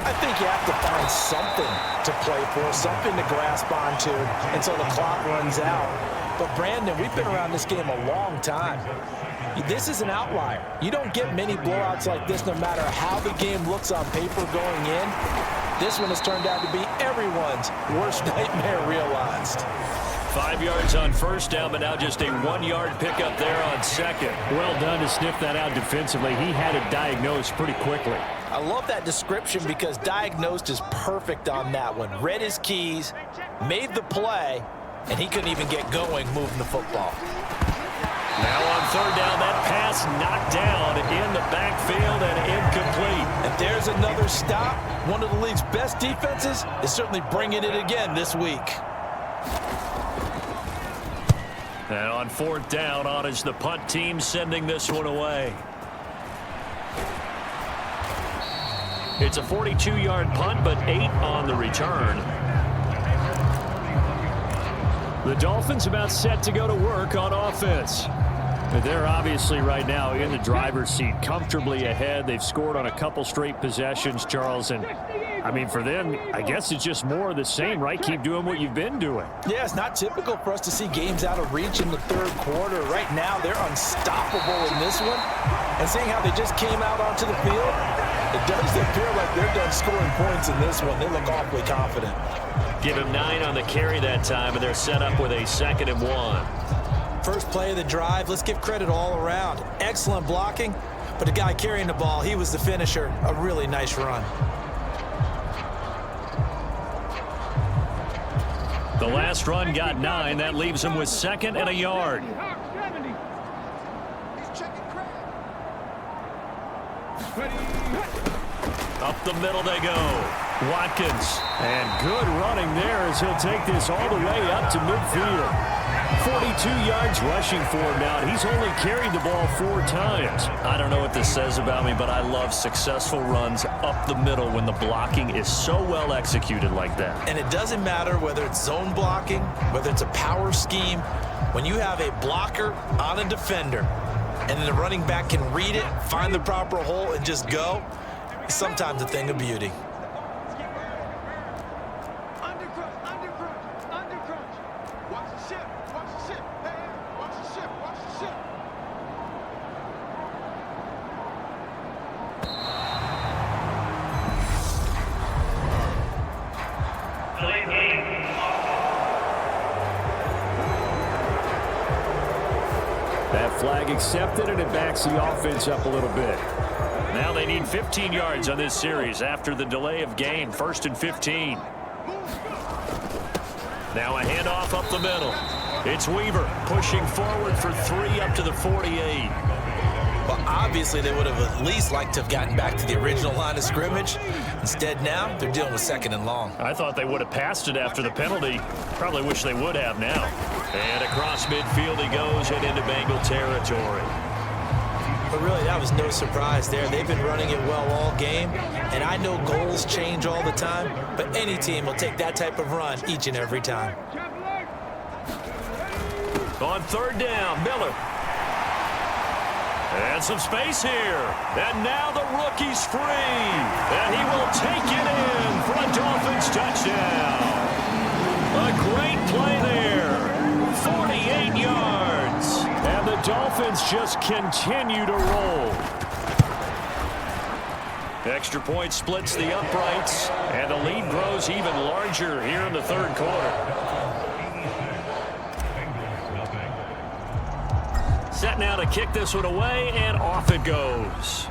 I think you have to find something to play for, something to grasp onto until the clock runs out. But, Brandon, we've been around this game a long time. This is an outlier. You don't get many blowouts like this no matter how the game looks on paper going in. This one has turned out to be everyone's worst nightmare realized. 5 yards on 1st down, but now just a 1-yard pickup there on 2nd. Well done to sniff that out defensively. He had it diagnosed pretty quickly. I love that description because diagnosed is perfect on that one. Read his keys, made the play, and he couldn't even get going moving the football. Now on 3rd down, that pass knocked down in the backfield and incomplete. And there's another stop. One of the league's best defenses is certainly bringing it again this week. And on 4th down, on is the punt team sending this one away. It's a 42-yard punt, but 8 on the return. The Dolphins about set to go to work on offense. They're obviously right now in the driver's seat, comfortably ahead. They've scored on a couple straight possessions, Charles. And, I mean, for them, I guess it's just more of the same, right? Keep doing what you've been doing. Yeah, it's not typical for us to see games out of reach in the 3rd quarter. Right now, they're unstoppable in this one. And seeing how they just came out onto the field, it does appear like they're done scoring points in this one. They look awfully confident. Give him 9 on the carry that time, and they're set up with a 2nd and 1. First play of the drive, let's give credit all around. Excellent blocking, but the guy carrying the ball, he was the finisher. A really nice run. The last run got 9. That leaves him with 2nd and a yard. Up the middle they go. Watkins. And good running there as he'll take this all the way up to midfield. 42 yards rushing for him now. He's only carried the ball 4 times. I don't know what this says about me, but I love successful runs up the middle when the blocking is so well executed like that. And it doesn't matter whether it's zone blocking, whether it's a power scheme. When you have a blocker on a defender and then the running back can read it, find the proper hole, and just go, it's sometimes a thing of beauty. That flag accepted, and it backs the offense up a little bit. Now they need 15 yards on this series after the delay of game. 1st and 15. Now a handoff up the middle. It's Weaver pushing forward for 3 up to the 48. Well, obviously they would have at least liked to have gotten back to the original line of scrimmage. Instead now, they're dealing with 2nd and long. I thought they would have passed it after the penalty. Probably wish they would have now. And across midfield he goes and into Bengal territory. but really that was no surprise there. They've been running it well all game, and I know goals change all the time, but any team will take that type of run each and every time. On third down, Miller. And some space here. And now the rookie's free. And he will take it in for a Dolphins touchdown. A great play there. 48 yards. And the Dolphins just continue to roll. Extra point splits the uprights. And the lead grows even larger here in the third quarter. Set now to kick this one away, and off it goes.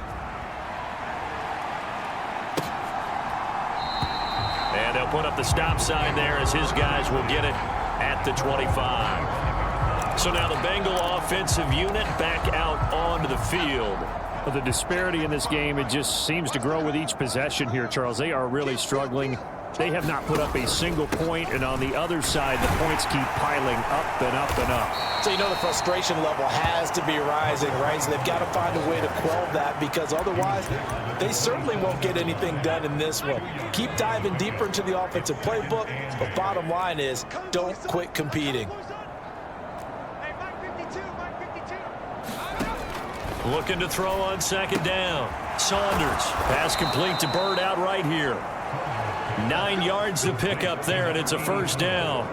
And they'll put up the stop sign there as his guys will get it at the 25. So now the Bengal offensive unit back out onto the field. Well, the disparity in this game, it just seems to grow with each possession here, Charles. They are really struggling. They have not put up a single point, and on the other side, the points keep piling up and up and up. So you know the frustration level has to be rising, right? So they've got to find a way to quell that, because otherwise they certainly won't get anything done in this one. Keep diving deeper into the offensive playbook, but bottom line is don't quit competing. Looking to throw on second down. Saunders. Pass complete to Bird out right here. 9 yards to pick up there, and it's a first down.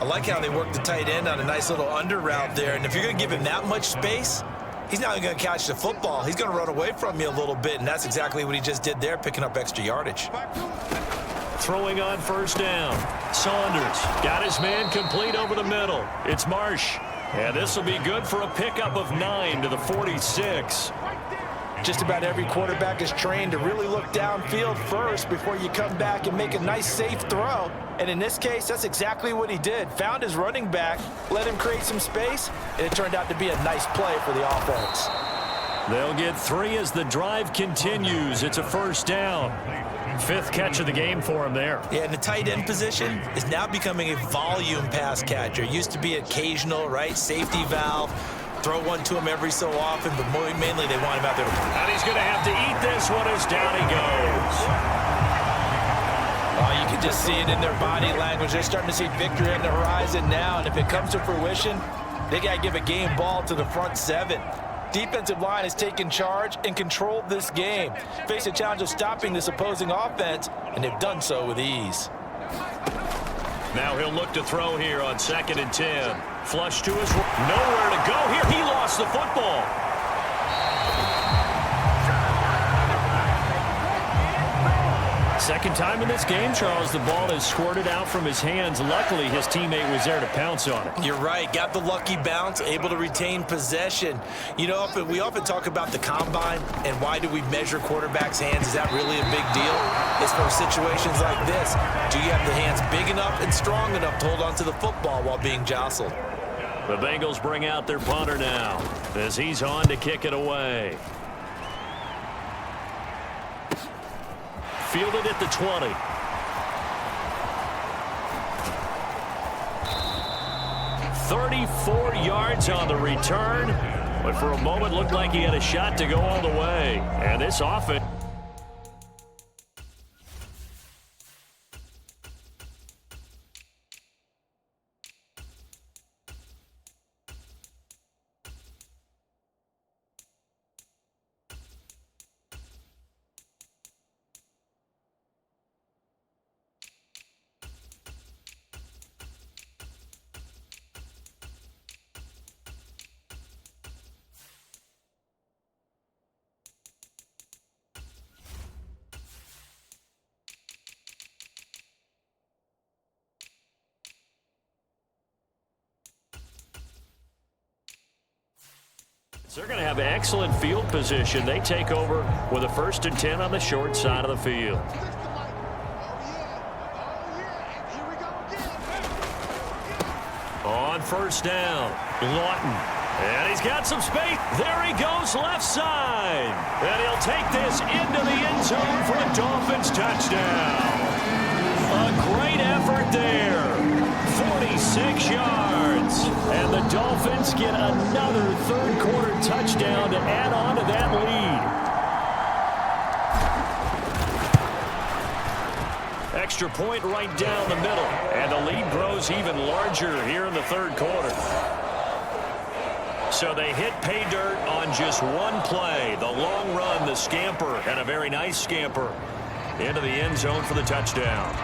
I like how they work the tight end on a nice little under route there. And if you're going to give him that much space, he's not going to catch the football. He's going to run away from you a little bit, and that's exactly what he just did there, picking up extra yardage. Throwing on first down. Saunders got his man complete over the middle. It's Marsh. And this will be good for a pickup of 9 to the 46. Just about every quarterback is trained to really look downfield first before you come back and make a nice, safe throw. And in this case, that's exactly what he did. Found his running back, let him create some space, and it turned out to be a nice play for the offense. They'll get 3 as the drive continues. It's a first down. 5th catch of the game for him there. Yeah, and the tight end position is now becoming a volume pass catcher. Used to be occasional, right? Safety valve. Throw one to him every so often, but mainly they want him out there. And he's going to have to eat this one as down he goes. Oh, you can just see it in their body language. They're starting to see victory on the horizon now, and if it comes to fruition, they got to give a game ball to the front 7. Defensive line has taken charge and controlled this game. Face a challenge of stopping this opposing offense, and they've done so with ease. Now he'll look to throw here on 2nd and 10. Flush to his right. Nowhere to go here. He lost the football. Second time in this game, Charles, the ball has squirted out from his hands. Luckily, his teammate was there to pounce on it. You're right. Got the lucky bounce, able to retain possession. You know, we often talk about the combine and why do we measure quarterbacks' hands. Is that really a big deal? It's for situations like this. Do you have the hands big enough and strong enough to hold on to the football while being jostled? The Bengals bring out their punter now as he's on to kick it away. Fielded at the 20. "34 yards on the return, but for a moment looked like he had a shot to go all the way. And this offense. They're going to have excellent field position. They take over with a 1st and 10 on the short side of the field. On first down, Lawton. And he's got some space. There he goes, left side. And he'll take this into the end zone for a Dolphins touchdown. A great effort there. 46 yards. And the Dolphins get another third-quarter touchdown to add on to that lead. Extra point right down the middle. And the lead grows even larger here in the third quarter. So they hit pay dirt on just one play. The long run, the scamper, and a very nice scamper into the end zone for the touchdown.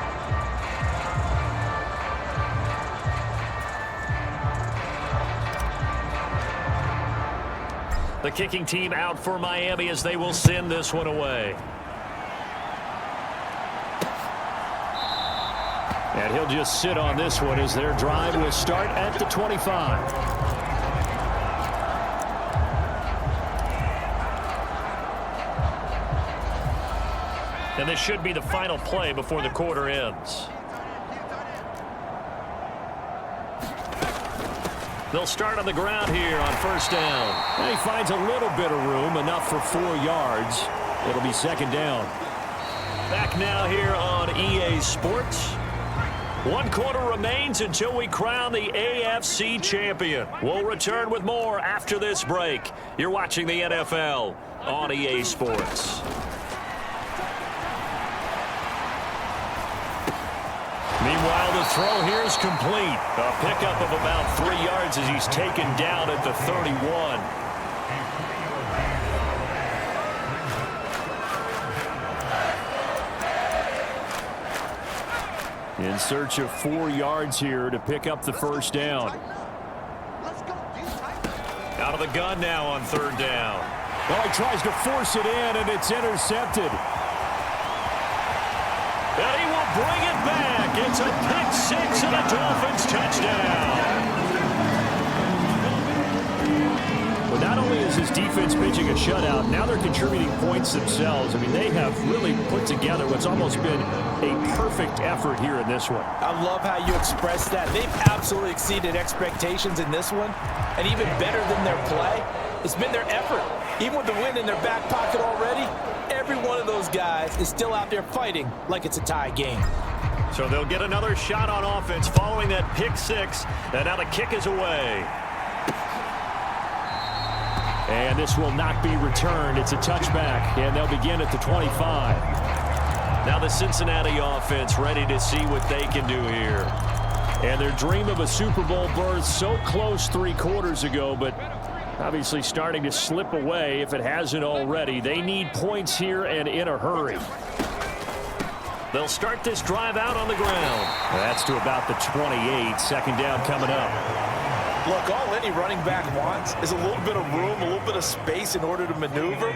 The kicking team out for Miami as they will send this one away. And he'll just sit on this one as their drive will start at the 25. And this should be the final play before the quarter ends. They'll start on the ground here on first down. And he finds a little bit of room, enough for 4 yards. It'll be second down. Back now here on EA Sports. 1 quarter remains until we crown the AFC champion. We'll return with more after this break. You're watching the NFL on EA Sports. Meanwhile, the throw here is complete. A pickup of about 3 yards as he's taken down at the 31. In search of 4 yards here to pick up the first down. Out of the gun now on third down. Well, he tries to force it in, and it's intercepted. And he will bring it back. It's a pick six and a Dolphins touchdown. But not only is his defense pitching a shutout, now they're contributing points themselves. I mean, they have really put together what's almost been a perfect effort here in this one. I love how you express that. They've absolutely exceeded expectations in this one. And even better than their play, it's been their effort. Even with the win in their back pocket already, every one of those guys is still out there fighting like it's a tie game. So they'll get another shot on offense following that pick six. And now the kick is away. And this will not be returned. It's a touchback, and they'll begin at the 25. Now the Cincinnati offense ready to see what they can do here. And their dream of a Super Bowl berth so close 3 quarters ago, but obviously starting to slip away if it hasn't already. They need points here and in a hurry. They'll start this drive out on the ground. That's to about the 28. Second down coming up. Look, all any running back wants is a little bit of room, a little bit of space in order to maneuver.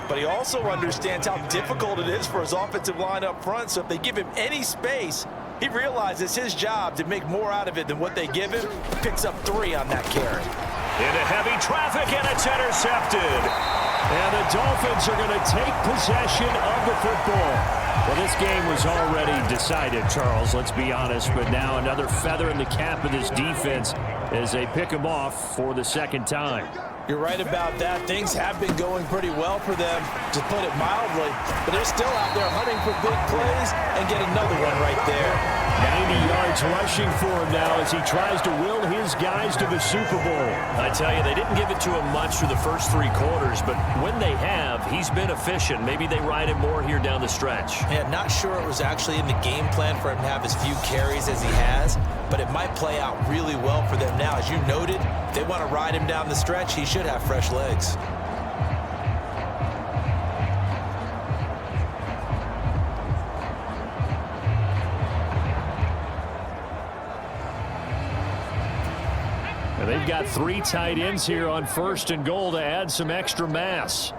But he also understands how difficult it is for his offensive line up front. So if they give him any space, he realizes his job to make more out of it than what they give him. Picks up 3 on that carry. Into heavy traffic, and it's intercepted. And the Dolphins are going to take possession of the football. Well, this game was already decided, Charles, let's be honest. But now another feather in the cap of this defense as they pick them off for the second time. You're right about that. Things have been going pretty well for them, to put it mildly. But they're still out there hunting for big plays and get another one right there. 90 yards rushing for him now as he tries to will his guys to the Super Bowl. I tell you, they didn't give it to him much through the first 3 quarters, but when they have, he's been efficient. Maybe they ride him more here down the stretch. Yeah, not sure it was actually in the game plan for him to have as few carries as he has, but it might play out really well for them now. As you noted, if they want to ride him down the stretch, he should have fresh legs. And they've got 3 tight ends here on first and goal to add some extra mass.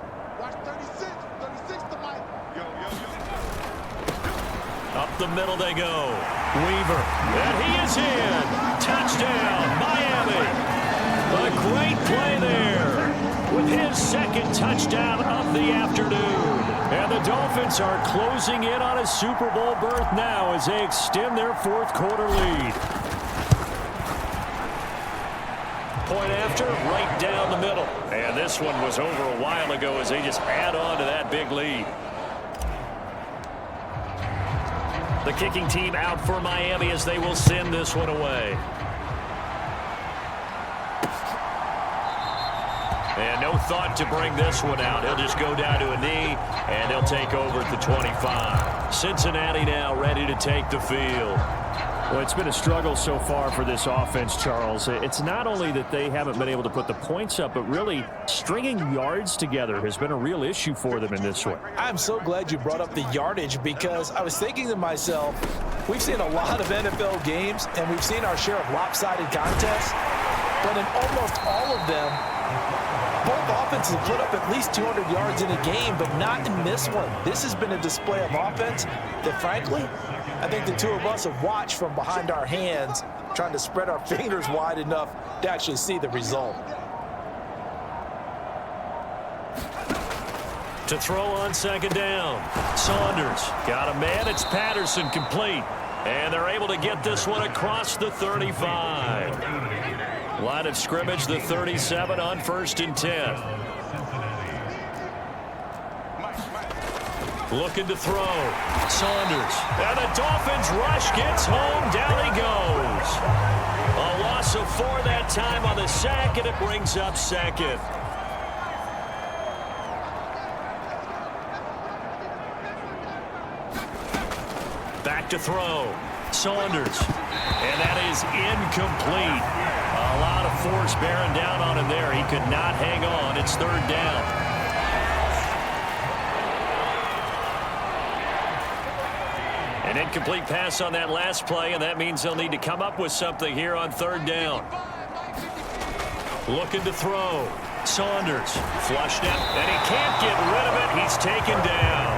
Up the middle they go. Weaver. And he is in. Touchdown, Miami. A great play there with his second touchdown of the afternoon. And the Dolphins are closing in on a Super Bowl berth now as they extend their 4th quarter lead. Point after, right down the middle. And this one was over a while ago as they just add on to that big lead. The kicking team out for Miami as they will send this one away. And no thought to bring this one out. He'll just go down to a knee, and they'll take over at the 25. Cincinnati now ready to take the field. Well, it's been a struggle so far for this offense, Charles. It's not only that they haven't been able to put the points up, but really stringing yards together has been a real issue for them in this one. I'm so glad you brought up the yardage because I was thinking to myself, we've seen a lot of NFL games and we've seen our share of lopsided contests, but in almost all of them, both offenses have put up at least 200 yards in a game, but not in this one. This has been a display of offense that, frankly, I think the two of us have watched from behind our hands, trying to spread our fingers wide enough to actually see the result. To throw on second down. Saunders got a man. It's Patterson complete. And they're able to get this one across the 35. Line of scrimmage, the 37 on 1st and 10. Looking to throw. Saunders. And the Dolphins rush gets home. Down he goes. A loss of 4 that time on the sack, and it brings up second. Back to throw. Saunders. And that is incomplete. A lot of force bearing down on him there. He could not hang on. It's 3rd down. An incomplete pass on that last play, and that means they'll need to come up with something here on 3rd down. Looking to throw. Saunders flushed out, and he can't get rid of it. He's taken down.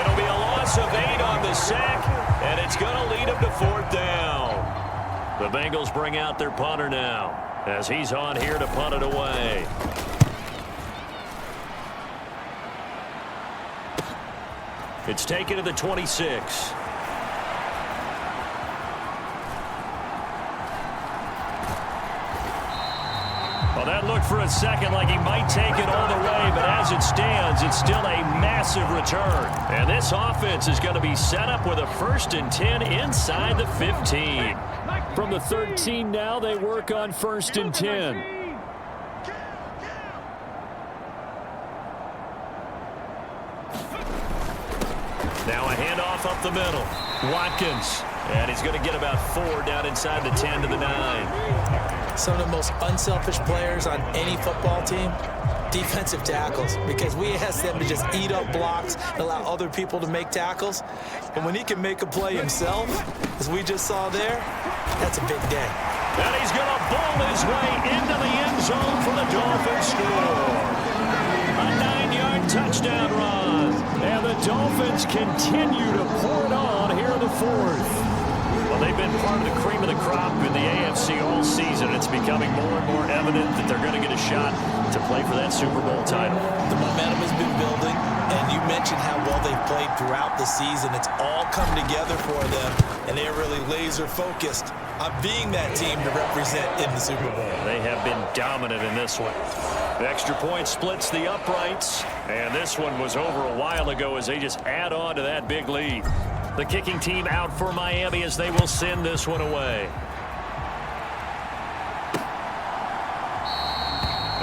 It'll be a loss of 8 on the sack, and it's going to lead him to 4th down. The Bengals bring out their punter now as he's on here to punt it away. It's taken to the 26. Well, that looked for a second like he might take it all the way, but as it stands, it's still a massive return. And this offense is going to be set up with a 1st and 10 inside the 15. From the 13 now, they work on 1st and 10. Now a handoff up the middle. Watkins. And he's going to get about 4 down inside the 10 to the 9. Some of the most unselfish players on any football team, defensive tackles, because we ask them to just eat up blocks and allow other people to make tackles. And when he can make a play himself, as we just saw there, that's a big day. And he's going to bowl his way into the end zone for the Dolphins score. A 9-yard touchdown run. And the Dolphins continue to pour it on here in the 4th. Well, they've been part of the cream of the crop in the AFC all season. It's becoming more and more evident that they're going to get a shot to play for that Super Bowl title. The momentum has been building, and you mentioned how well they've played throughout the season. It's all come together for them, and they're really laser focused on being that team to represent in the Super Bowl. They have been dominant in this one. The extra point splits the uprights, and this one was over a while ago as they just add on to that big lead. The kicking team out for Miami as they will send this one away.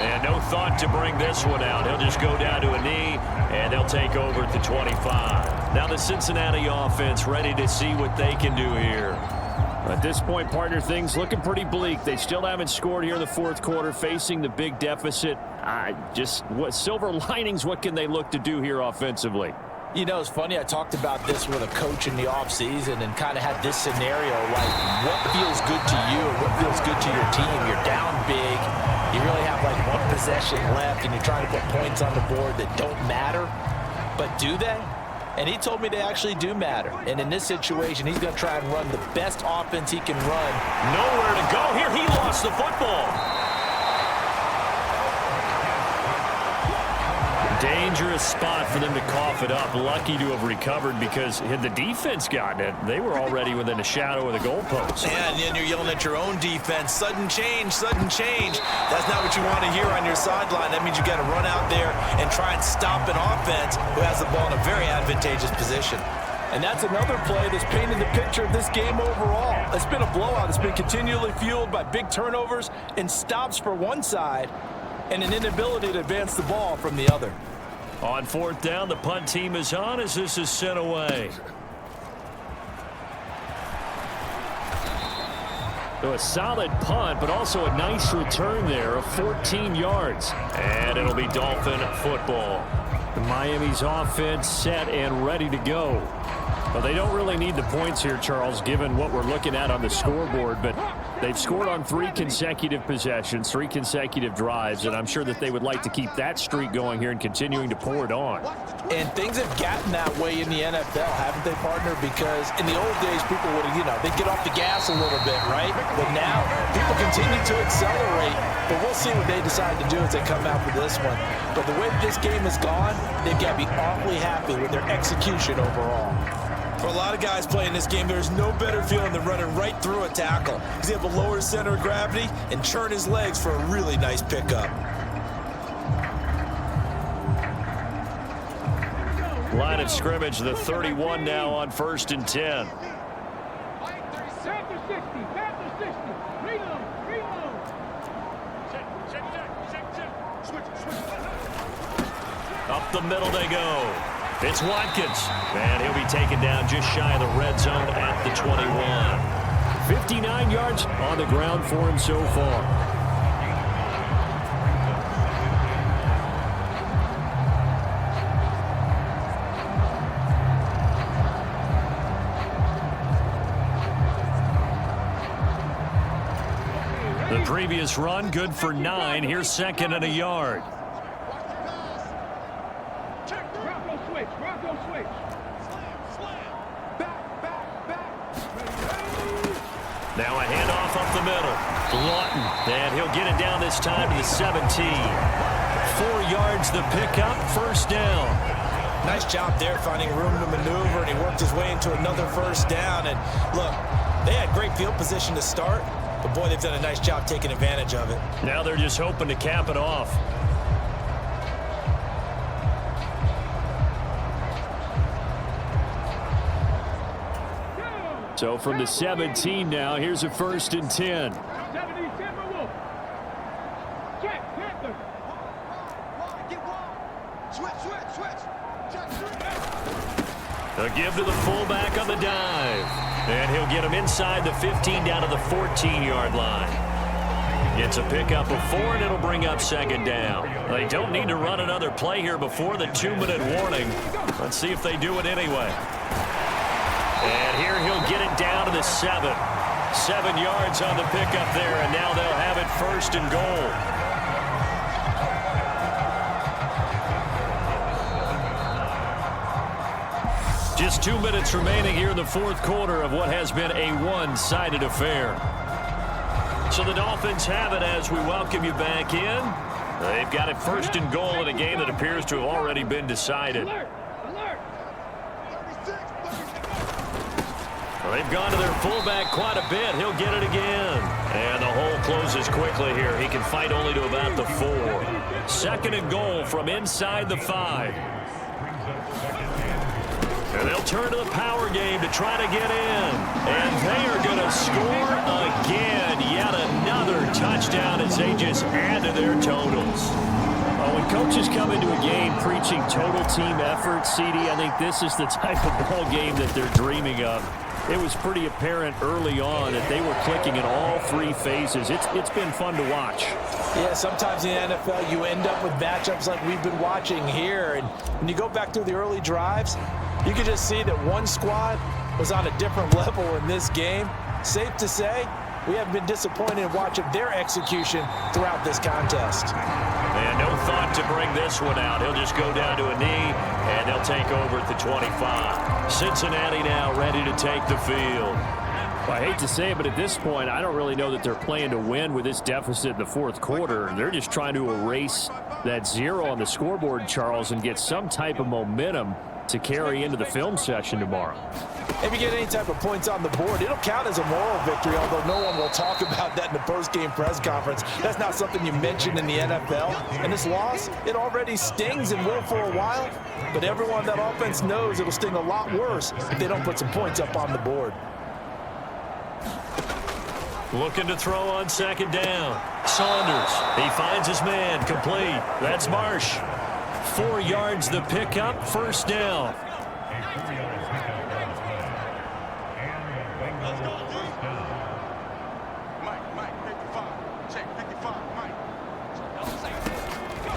And no thought to bring this one out. He'll just go down to a knee, and they'll take over at the 25. Now the Cincinnati offense ready to see what they can do here. At this point, partner, things looking pretty bleak. They still haven't scored here in the 4th quarter, facing the big deficit. Just what silver linings, what can they look to do here offensively? You know, it's funny, I talked about this with a coach in the offseason and kind of had this scenario, like what feels good to you or what feels good to your team. You're down big, you really have like 1 possession left, and you're trying to put points on the board that don't matter. But do they? And he told me they actually do matter. And in this situation, he's going to try and run the best offense he can run. Nowhere to go here. He lost the football. Dangerous spot for them to cough it up. Lucky to have recovered because had the defense gotten it, they were already within a shadow of the goalpost. And then you're yelling at your own defense, sudden change, sudden change. That's not what you want to hear on your sideline. That means you got to run out there and try and stop an offense who has the ball in a very advantageous position. And that's another play that's painted the picture of this game overall. It's been a blowout. It's been continually fueled by big turnovers and stops for one side and an inability to advance the ball from the other. On fourth down, the punt team is on as this is sent away. So a solid punt, but also a nice return there of 14 yards. And it'll be Dolphin football. Miami's offense set and ready to go. Well, they don't really need the points here, Charles, given what we're looking at on the scoreboard, but they've scored on 3 consecutive possessions, 3 consecutive drives, and I'm sure that they would like to keep that streak going here and continuing to pour it on. And things have gotten that way in the NFL, haven't they, partner? Because in the old days, people would, they'd get off the gas a little bit, right? But now, people continue to accelerate, but we'll see what they decide to do as they come out for this one. But the way this game has gone, they've got to be awfully happy with their execution overall. For a lot of guys playing this game, there's no better feeling than running right through a tackle. He's able to lower his center of gravity and churn his legs for a really nice pickup. Line of scrimmage, the 31 now on 1st and 10. Panther 60, Panther 60. Reload, reload. Up the middle they go. It's Watkins, and he'll be taken down just shy of the red zone at the 21. 59 yards on the ground for him so far. The previous run, good for 9. Here's 2nd and a yard. Now a handoff up the middle. Lawton, and he'll get it down this time to the 17. 4 yards the pickup, 1st down. Nice job there finding room to maneuver, and he worked his way into another 1st down. And look, they had great field position to start, but boy, they've done a nice job taking advantage of it. Now they're just hoping to cap it off. So from the 17 now, here's a 1st and 10. 77 Wolf. Check, Panther. A give to the fullback on the dive. And he'll get him inside the 15 down to the 14-yard line. Gets a pickup of 4, and it'll bring up 2nd down. They don't need to run another play here before the 2-minute warning. Let's see if they do it anyway. And here he'll get it down to the 7. 7 yards on the pickup there, and now they'll have it 1st and goal. Just 2 minutes remaining here in the 4th quarter of what has been a one-sided affair. So the Dolphins have it as we welcome you back in. They've got it 1st and goal in a game that appears to have already been decided. Alert, alert. Well, they've gone to their fullback quite a bit. He'll get it again. And the hole closes quickly here. He can fight only to about the 4. 2nd and goal from inside the 5. And they'll turn to the power game to try to get in. And they are going to score again. Yet another touchdown as they just add to their totals. Well, when coaches come into a game preaching total team effort, CD, I think this is the type of ball game that they're dreaming of. It was pretty apparent early on that they were clicking in all 3 phases. It's been fun to watch. Yeah, sometimes in the NFL you end up with matchups like we've been watching here. And when you go back through the early drives, you can just see that one squad was on a different level in this game. Safe to say, we haven't been disappointed in watching their execution throughout this contest. And no thought to bring this one out. He'll just go down to a knee, and they'll take over at the 25. Cincinnati now ready to take the field. Well, I hate to say it, but at this point, I don't really know that they're playing to win with this deficit in the 4th quarter. They're just trying to erase that 0 on the scoreboard, Charles, and get some type of momentum to carry into the film session tomorrow. If you get any type of points on the board, it'll count as a moral victory, although no one will talk about that in the post-game press conference. That's not something you mention in the NFL. And this loss, it already stings and will for a while, but everyone on that offense knows it'll sting a lot worse if they don't put some points up on the board. Looking to throw on second down. Saunders, he finds his man, complete. That's Marsh. 4 yards the pickup, first down.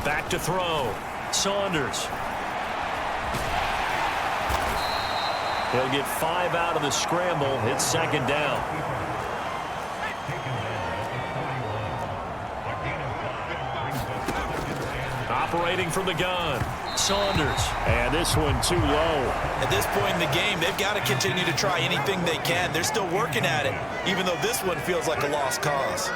Back to throw. Saunders. He'll get 5 out of the scramble. It's second down. Operating from the gun. Saunders. And this one too low. At this point in the game, they've got to continue to try anything they can. They're still working at it, even though this one feels like a lost cause.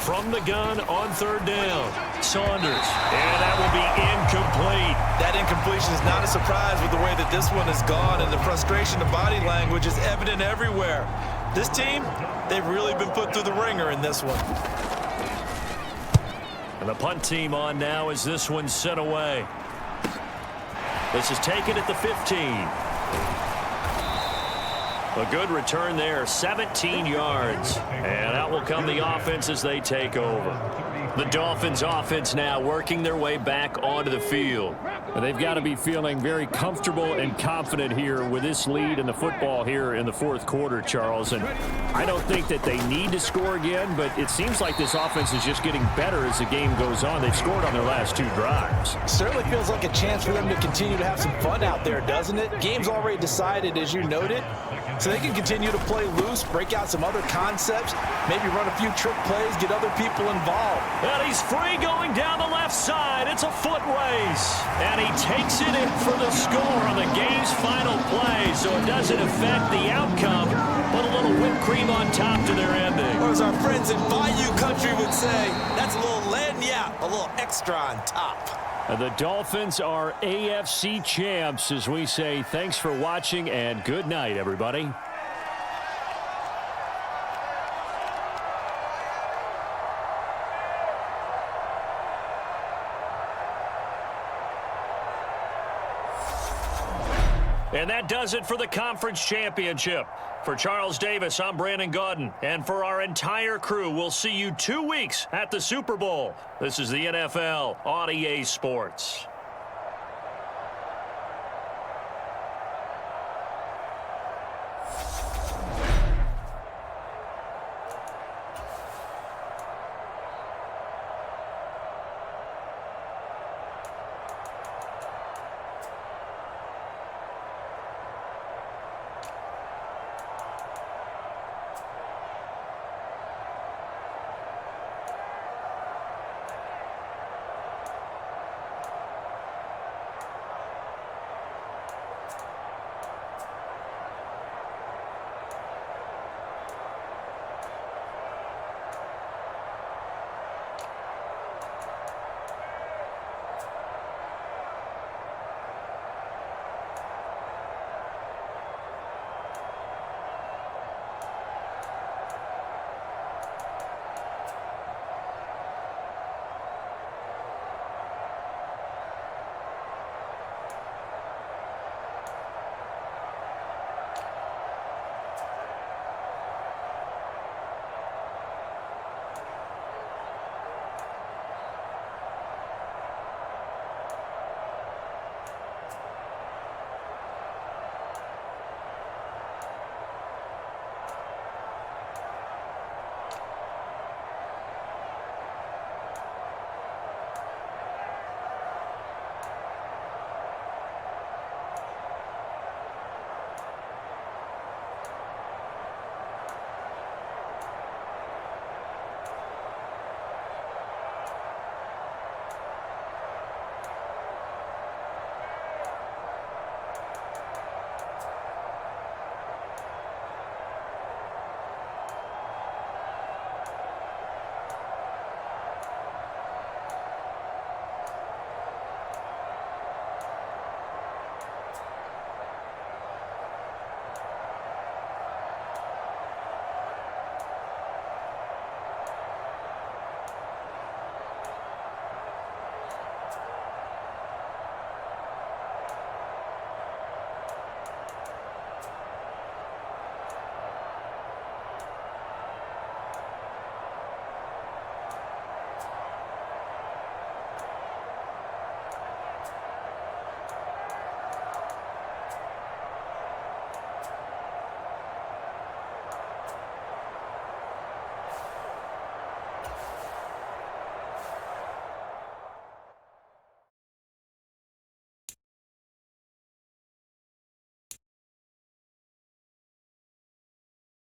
From the gun on third down. Saunders. And that will be incomplete. That incompletion is not a surprise with the way that this one has gone, and the frustration of body language is evident everywhere. This team, they've really been put through the ringer in this one. And the punt team on now as this one's sent away. This is taken at the 15. A good return there, 17 yards. And out will come the offense as they take over. The Dolphins offense now working their way back onto the field. And they've got to be feeling very comfortable and confident here with this lead in the football here in the fourth quarter, Charles. And I don't think that they need to score again, but it seems like this offense is just getting better as the game goes on. They've scored on their last 2 drives. Certainly feels like a chance for them to continue to have some fun out there, doesn't it? Game's already decided, as you noted, so they can continue to play loose, break out some other concepts, maybe run a few trick plays, get other people involved. And he's free going down the left side. It's a foot race. And he takes it in for the score on the game's final play, so it doesn't affect the outcome, but a little whipped cream on top to their ending. Or as our friends in Bayou Country would say, that's a little lagniappe, a little extra on top. The Dolphins are AFC champs, as we say thanks for watching and good night, everybody. And that does it for the conference championship. For Charles Davis, I'm Brandon Gaudin. And for our entire crew, we'll see you 2 weeks at the Super Bowl. This is the NFL on EA Sports.